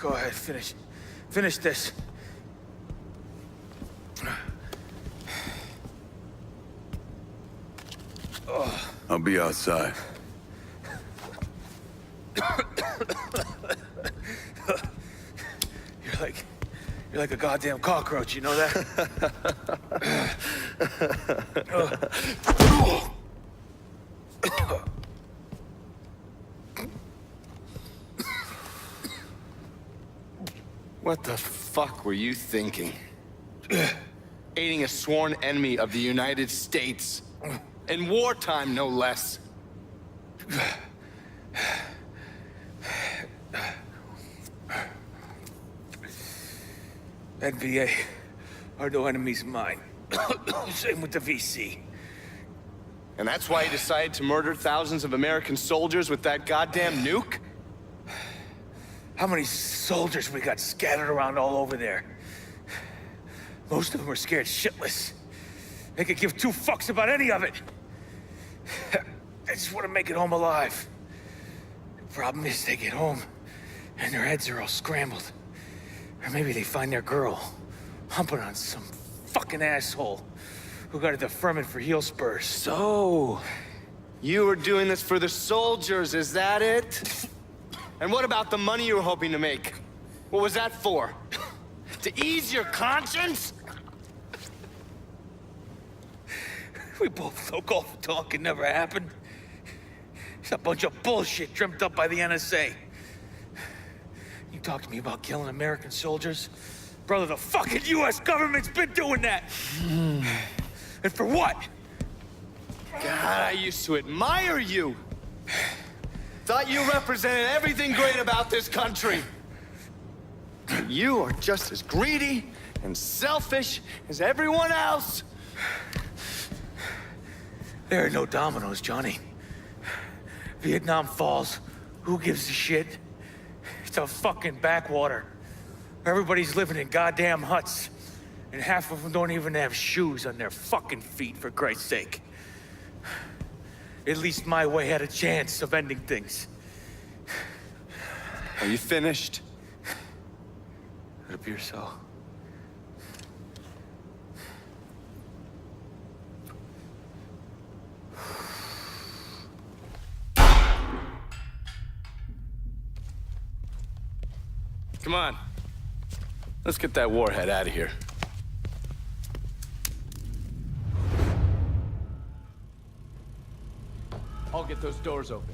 [SPEAKER 12] Go ahead, finish this.
[SPEAKER 2] I'll be outside.
[SPEAKER 12] You're like a goddamn cockroach, you know that?
[SPEAKER 3] What the fuck were you thinking? Aiding a sworn enemy of the United States. In wartime, no less.
[SPEAKER 12] NVA are no enemies of mine. Same with the VC.
[SPEAKER 3] And that's why you decided to murder thousands of American soldiers with that goddamn nuke?
[SPEAKER 12] How many soldiers we got scattered around all over there? Most of them are scared shitless. They could give two fucks about any of it. They just want to make it home alive. The problem is they get home and their heads are all scrambled. Or maybe they find their girl humping on some fucking asshole who got a deferment for heel spurs.
[SPEAKER 3] So, you were doing this for the soldiers, is that it? And what about the money you were hoping to make? What was that for? To ease your conscience?
[SPEAKER 12] We both know golf and talk can never happen. It's a bunch of bullshit dreamt up by the NSA. You talk to me about killing American soldiers? Brother, the fucking US government's been doing that! And for what?
[SPEAKER 3] God, I used to admire you. Thought you represented everything great about this country. You are just as greedy and selfish as everyone else.
[SPEAKER 12] There are no dominoes, Johnny. Vietnam falls. Who gives a shit? It's a fucking backwater. Everybody's living in goddamn huts. And half of them don't even have shoes on their fucking feet, for Christ's sake. At least my way had a chance of ending things.
[SPEAKER 3] Are you finished?
[SPEAKER 12] It appears so.
[SPEAKER 3] Come on. Let's get that warhead out of here.
[SPEAKER 1] I'll get those doors open.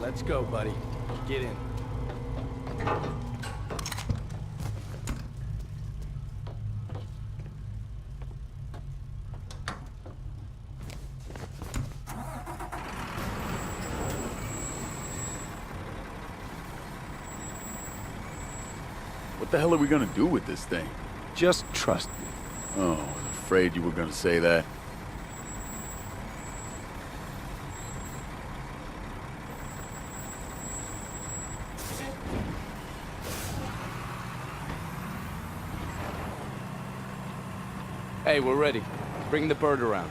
[SPEAKER 1] Let's go, buddy. Get in.
[SPEAKER 5] What the hell are we gonna do with this thing?
[SPEAKER 1] Just trust me.
[SPEAKER 5] Oh, I was afraid you were gonna say that.
[SPEAKER 1] Hey, we're ready. Bring the bird around.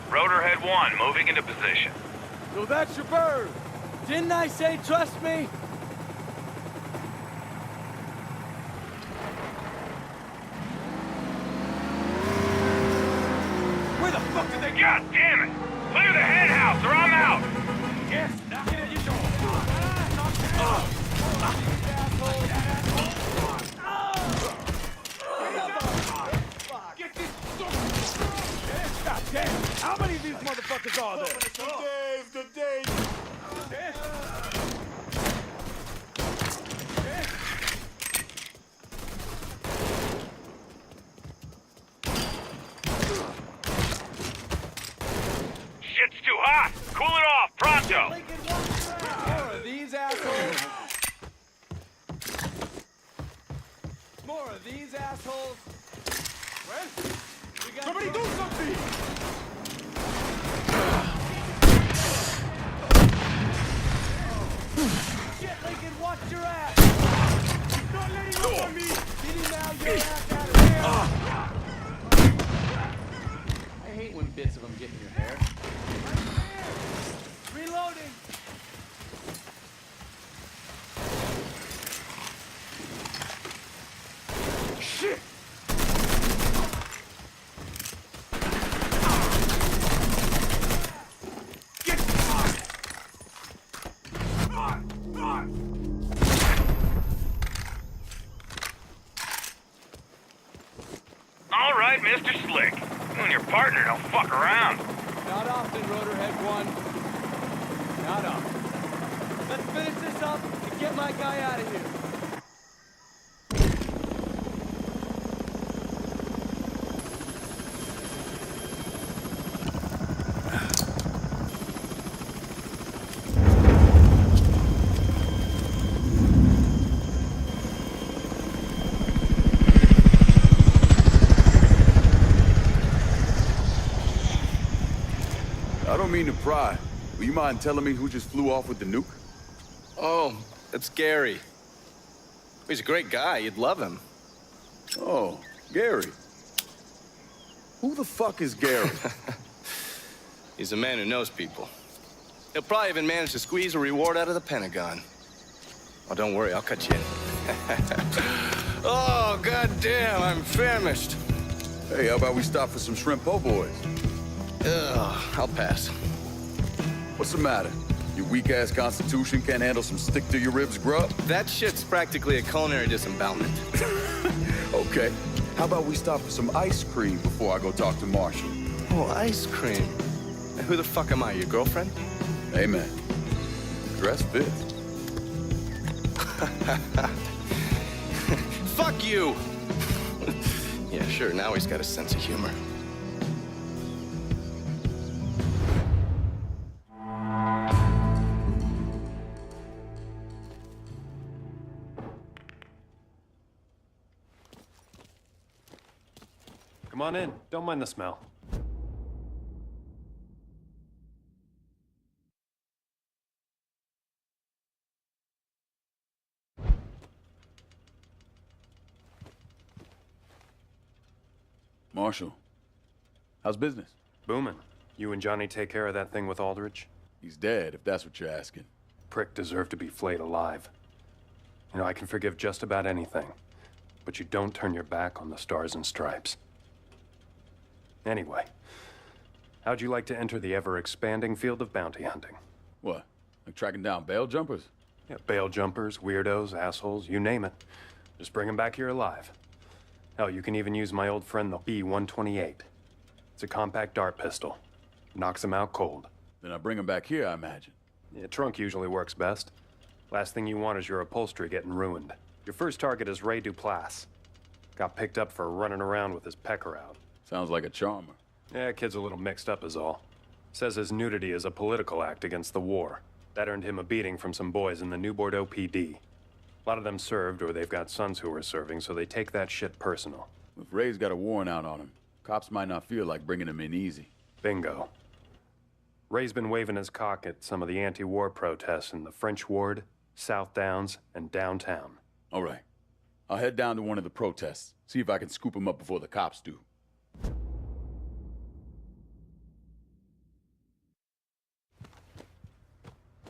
[SPEAKER 14] Rotorhead 1, moving into position.
[SPEAKER 1] So that's your bird. Didn't I say trust me?
[SPEAKER 14] Where the fuck did they... God damn it! Clear the hen house or I'm out! Yes, knock it at your door.
[SPEAKER 9] Get this God damn! How many of these motherfuckers are there? Good days, good days.
[SPEAKER 14] Shit's too hot! Cool it off, pronto!
[SPEAKER 1] More of these assholes. More of these assholes. Well, we got
[SPEAKER 9] somebody do something!
[SPEAKER 1] Shit, Lincoln, watch your ass!
[SPEAKER 9] Don't let him over me!
[SPEAKER 1] Get him out, your ass out of here! I hate when bits of them get in your hair. Reloading!
[SPEAKER 9] Shit!
[SPEAKER 14] All right, Mr. Slick. You and your partner don't fuck around.
[SPEAKER 1] Not often, Rotorhead 1. Not often. Let's finish this up and get my guy out of here.
[SPEAKER 5] I don't mean to pry. Will you mind telling me who just flew off with the nuke?
[SPEAKER 3] Oh, it's Gary. He's a great guy. You'd love him.
[SPEAKER 5] Oh, Gary. Who the fuck is Gary?
[SPEAKER 3] He's a man who knows people. He'll probably even manage to squeeze a reward out of the Pentagon. Oh, don't worry, I'll cut you in. Oh, goddamn, I'm famished.
[SPEAKER 5] Hey, how about we stop for some shrimp po' boys?
[SPEAKER 3] Ugh, I'll pass.
[SPEAKER 5] What's the matter? Your weak-ass constitution can't handle some stick-to-your-ribs grub?
[SPEAKER 3] That shit's practically a culinary disembowelment.
[SPEAKER 5] Okay. How about we stop for some ice cream before I go talk to Marshall?
[SPEAKER 3] Oh, ice cream. Who the fuck am I, your girlfriend?
[SPEAKER 5] Hey, man. Dress fits.
[SPEAKER 3] Fuck you! Yeah, sure, now he's got a sense of humor.
[SPEAKER 4] Come on in. Don't mind the smell.
[SPEAKER 5] Marshall, how's business?
[SPEAKER 4] Booming. You and Johnny take care of that thing with Aldrich?
[SPEAKER 5] He's dead, if that's what you're asking.
[SPEAKER 4] Prick deserved to be flayed alive. You know, I can forgive just about anything, but you don't turn your back on the Stars and Stripes. Anyway, how'd you like to enter the ever-expanding field of bounty hunting?
[SPEAKER 5] What, like tracking down bail jumpers?
[SPEAKER 4] Yeah, bail jumpers, weirdos, assholes, you name it. Just bring them back here alive. Hell, you can even use my old friend, the B-128. It's a compact dart pistol. Knocks them out cold.
[SPEAKER 5] Then I bring them back here, I imagine.
[SPEAKER 4] Yeah, trunk usually works best. Last thing you want is your upholstery getting ruined. Your first target is Ray Duplass. Got picked up for running around with his pecker out.
[SPEAKER 5] Sounds like a charmer.
[SPEAKER 4] Yeah, kid's a little mixed up is all. Says his nudity is a political act against the war. That earned him a beating from some boys in the New Bordeaux PD. A lot of them served, or they've got sons who are serving, so they take that shit personal.
[SPEAKER 5] If Ray's got a warrant out on him, cops might not feel like bringing him in easy.
[SPEAKER 4] Bingo. Ray's been waving his cock at some of the anti-war protests in the French Ward, South Downs, and downtown.
[SPEAKER 5] All right. I'll head down to one of the protests, see if I can scoop him up before the cops do.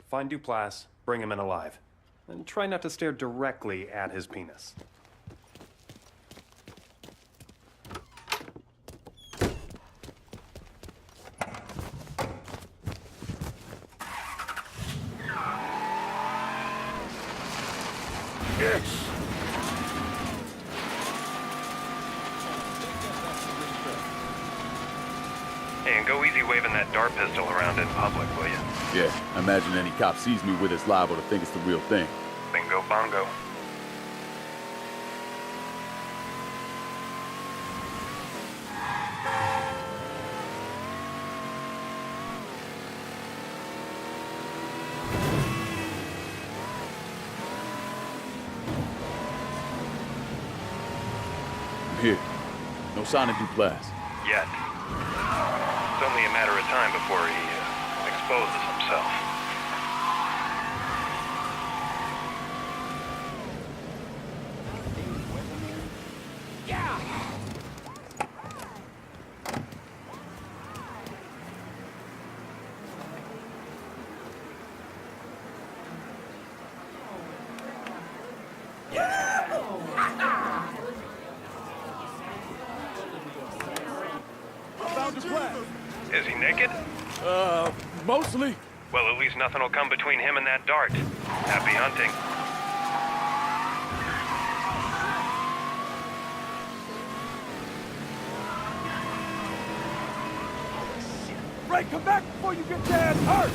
[SPEAKER 4] Find Duplass, bring him in alive. And try not to stare directly at his penis.
[SPEAKER 5] Yes!
[SPEAKER 8] Hey, and go easy waving that dart pistol around in public, will you?
[SPEAKER 5] Yeah, I imagine any cop sees me with it's liable to think it's the real thing.
[SPEAKER 8] Bingo bongo.
[SPEAKER 5] I'm here. No sign of Duplass.
[SPEAKER 8] Yet. It's only a matter of time before he exposes himself. Is he naked?
[SPEAKER 5] Mostly.
[SPEAKER 8] Well, at least nothing will come between him and that dart. Happy hunting.
[SPEAKER 9] Ray, come back before you get your ass hurt!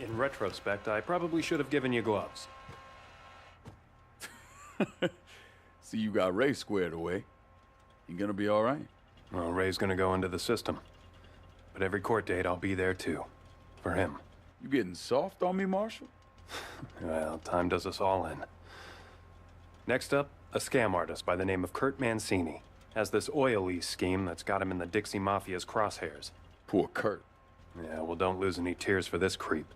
[SPEAKER 4] In retrospect, I probably should have given you gloves.
[SPEAKER 5] See, you got Ray squared away. You gonna be all right?
[SPEAKER 4] Well, Ray's gonna go into the system. But every court date, I'll be there too. For him.
[SPEAKER 5] You getting soft on me, Marshal?
[SPEAKER 4] Well, time does us all in. Next up, a scam artist by the name of Kurt Mancini. Has this oil lease scheme that's got him in the Dixie Mafia's crosshairs.
[SPEAKER 5] Poor Kurt.
[SPEAKER 4] Yeah, well, don't lose any tears for this creep.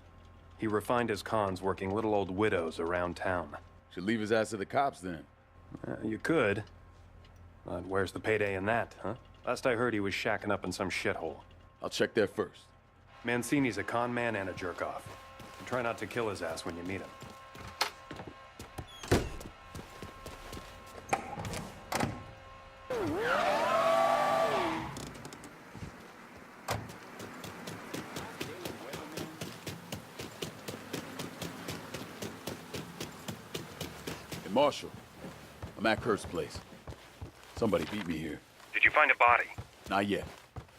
[SPEAKER 4] He refined his cons working little old widows around town.
[SPEAKER 5] Should leave his ass to the cops then.
[SPEAKER 4] You could. But where's the payday in that, huh? Last I heard, he was shacking up in some shithole.
[SPEAKER 5] I'll check there first.
[SPEAKER 4] Mancini's a con man and a jerk-off. Try not to kill his ass when you meet him.
[SPEAKER 5] Hey, Marshal, I'm at Kurt's place. Somebody beat me here.
[SPEAKER 8] Did you find a body?
[SPEAKER 5] Not yet.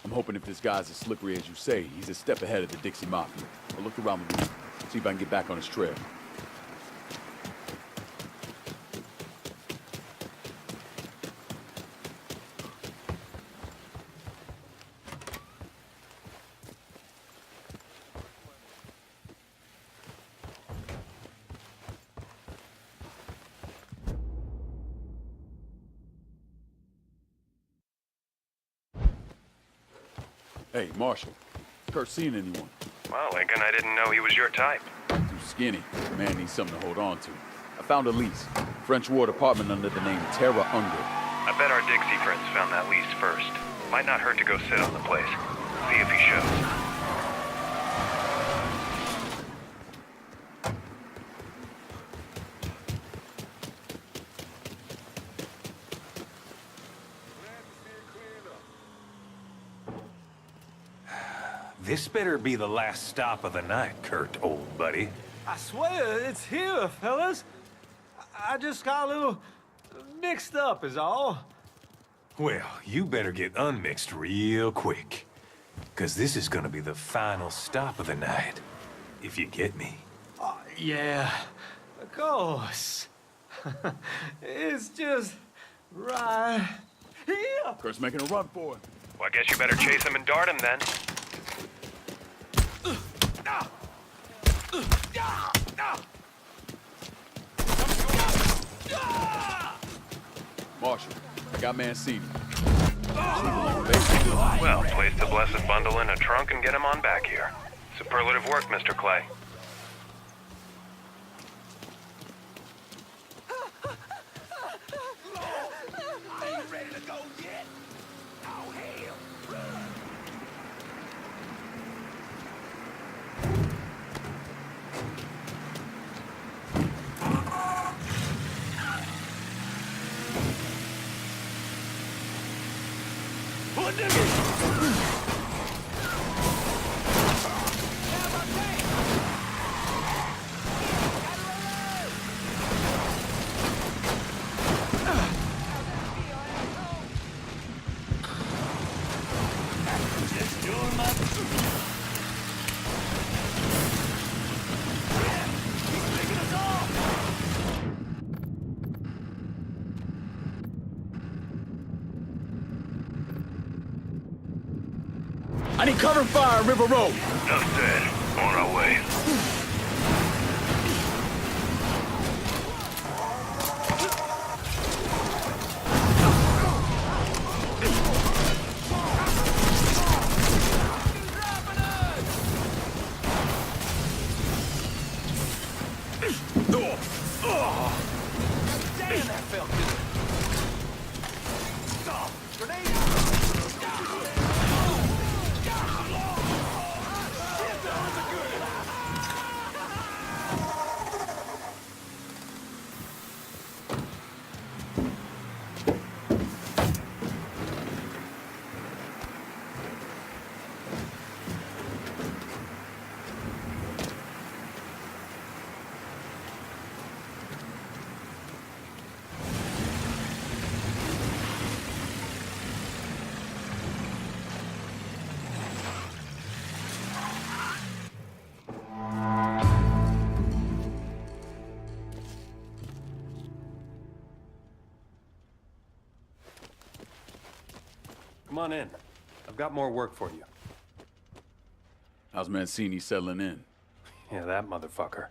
[SPEAKER 5] I'm hoping if this guy's as slippery as you say, he's a step ahead of the Dixie Mafia. I'll look around the room, see if I can get back on his trail. Hey, Marshal. Kurt seen anyone?
[SPEAKER 8] Well, Lincoln, I didn't know he was your type.
[SPEAKER 5] Too skinny. Man needs something to hold on to. I found a lease. French ward apartment under the name Terra Unger.
[SPEAKER 8] I bet our Dixie friends found that lease first. Might not hurt to go sit on the place. See if he shows.
[SPEAKER 15] This better be the last stop of the night, Kurt, old buddy.
[SPEAKER 9] I swear, it's here, fellas. I just got a little mixed up is all.
[SPEAKER 15] Well, you better get unmixed real quick. Because this is gonna be the final stop of the night. If you get me.
[SPEAKER 9] Yeah, of course. It's just right here.
[SPEAKER 5] Kurt's making a run for it.
[SPEAKER 8] Well, I guess you better chase him and dart him then.
[SPEAKER 5] Marshal, I got Mancini.
[SPEAKER 8] Well, place the blessed bundle in a trunk and get him on back here. Superlative work, Mr. Clay.
[SPEAKER 5] I need cover fire, River Road.
[SPEAKER 8] Enough said. On our way.
[SPEAKER 9] Damn, that felt good. Grenade!
[SPEAKER 4] Come on in. I've got more work for you.
[SPEAKER 5] How's Mancini settling in?
[SPEAKER 4] Yeah, that motherfucker.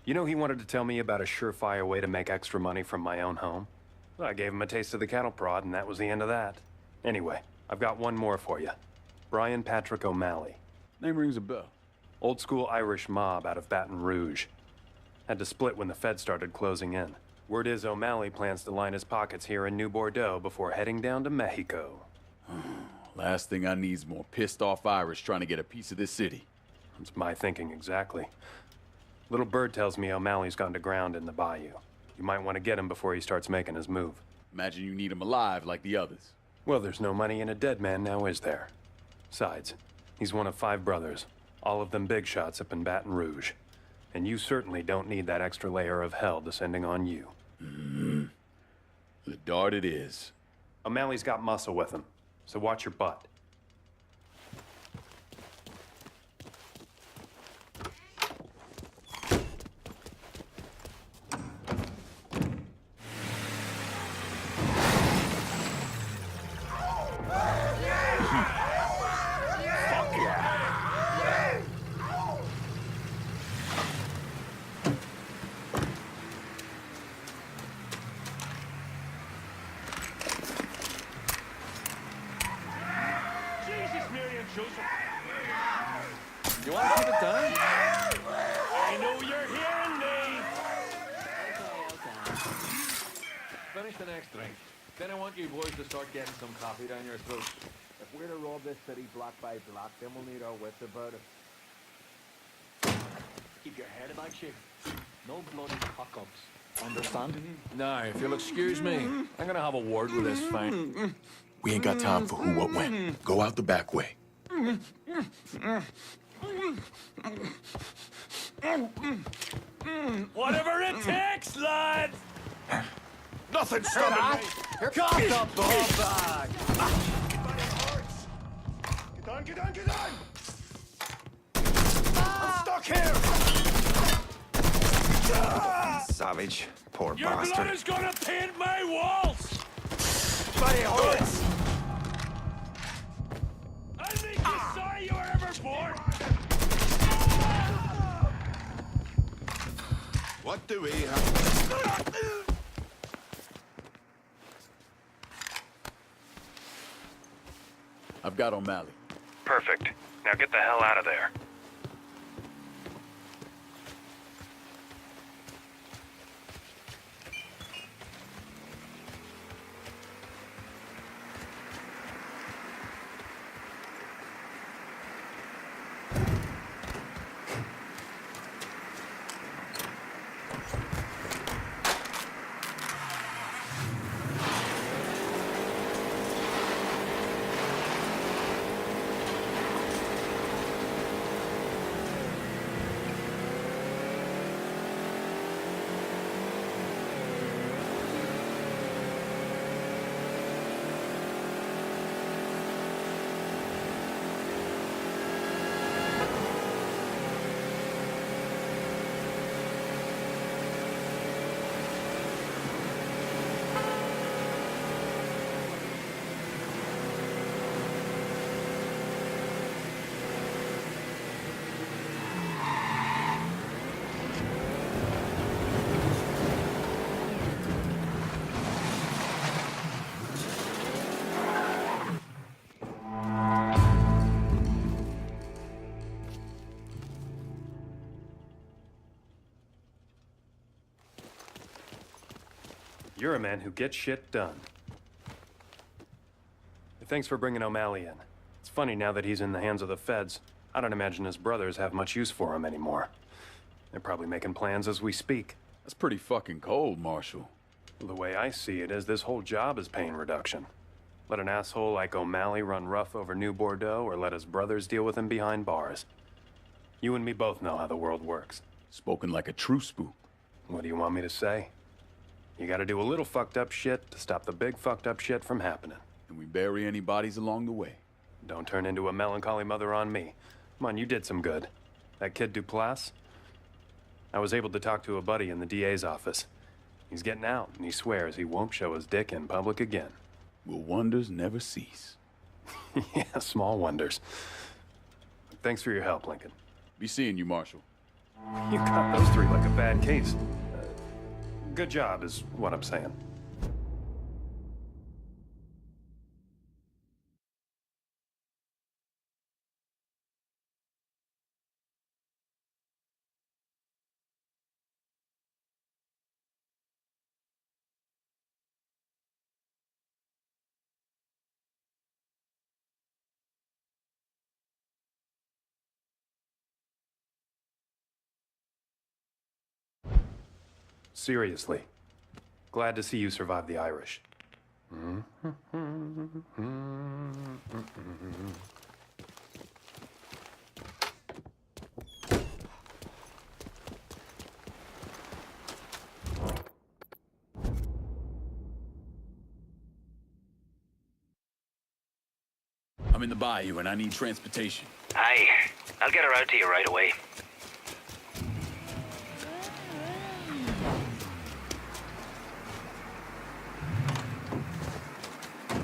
[SPEAKER 4] You know he wanted to tell me about a surefire way to make extra money from my own home? Well, I gave him a taste of the cattle prod, and that was the end of that. Anyway, I've got one more for you. Brian Patrick O'Malley.
[SPEAKER 5] Name rings a bell.
[SPEAKER 4] Old school Irish mob out of Baton Rouge. Had to split when the Fed started closing in. Word is O'Malley plans to line his pockets here in New Bordeaux before heading down to Mexico.
[SPEAKER 5] Last thing I need is more pissed off Irish trying to get a piece of this city.
[SPEAKER 4] That's my thinking exactly. Little Bird tells me O'Malley's gone to ground in the bayou. You might want to get him before he starts making his move.
[SPEAKER 5] Imagine you need him alive like the others.
[SPEAKER 4] Well, there's no money in a dead man now, is there? Besides, he's one of 5 brothers, all of them big shots up in Baton Rouge. And you certainly don't need that extra layer of hell descending on you.
[SPEAKER 2] The dart it is.
[SPEAKER 4] O'Malley's got muscle with him, so watch your butt.
[SPEAKER 9] You want to keep it done? I know you're hearing me. Okay. Finish the next drink. Then I want you boys to start getting some coffee down your throats. If we're to rob this city block by block, then we'll need our wits about it. Keep your head about you. No bloody cock-ups. Understand? Now, if you'll excuse me, I'm gonna have a word with this thing.
[SPEAKER 2] We ain't got time for who, what, when. Go out the back way.
[SPEAKER 9] Whatever it takes, lad! Nothing stopping me! Here comes the ball bag! Get on, get on, get on! I'm stuck here!
[SPEAKER 16] Savage. Poor
[SPEAKER 9] Your
[SPEAKER 16] bastard.
[SPEAKER 9] blood is gonna paint my walls!
[SPEAKER 16] Buddy, hold it!
[SPEAKER 9] I'll make you sorry you were ever born!
[SPEAKER 2] What do we have? I've got O'Malley.
[SPEAKER 8] Perfect. Now get the hell out of there.
[SPEAKER 4] You're a man who gets shit done. Thanks for bringing O'Malley in. It's funny now that he's in the hands of the feds. I don't imagine his brothers have much use for him anymore. They're probably making plans as we speak.
[SPEAKER 5] That's pretty fucking cold, Marshal.
[SPEAKER 4] The way I see it is this whole job is pain reduction. Let an asshole like O'Malley run rough over New Bordeaux, or let his brothers deal with him behind bars. You and me both know how the world works.
[SPEAKER 5] Spoken like a true spook.
[SPEAKER 4] What do you want me to say? You gotta do a little fucked up shit to stop the big fucked up shit from happening.
[SPEAKER 5] And we bury any bodies along the way.
[SPEAKER 4] Don't turn into a melancholy mother on me. Come on, you did some good. That kid Duplass? I was able to talk to a buddy in the DA's office. He's getting out, and he swears he won't show his dick in public again.
[SPEAKER 5] Will wonders never cease?
[SPEAKER 4] Yeah, small wonders. Thanks for your help, Lincoln.
[SPEAKER 5] Be seeing you, Marshal.
[SPEAKER 4] You got those three like a bad case. Good job, is what I'm saying. Seriously. Glad to see you survived the Irish.
[SPEAKER 2] in the bayou and I need transportation.
[SPEAKER 10] Aye. I'll get her out to you right away.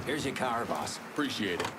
[SPEAKER 6] Here's your car, boss.
[SPEAKER 2] Appreciate it.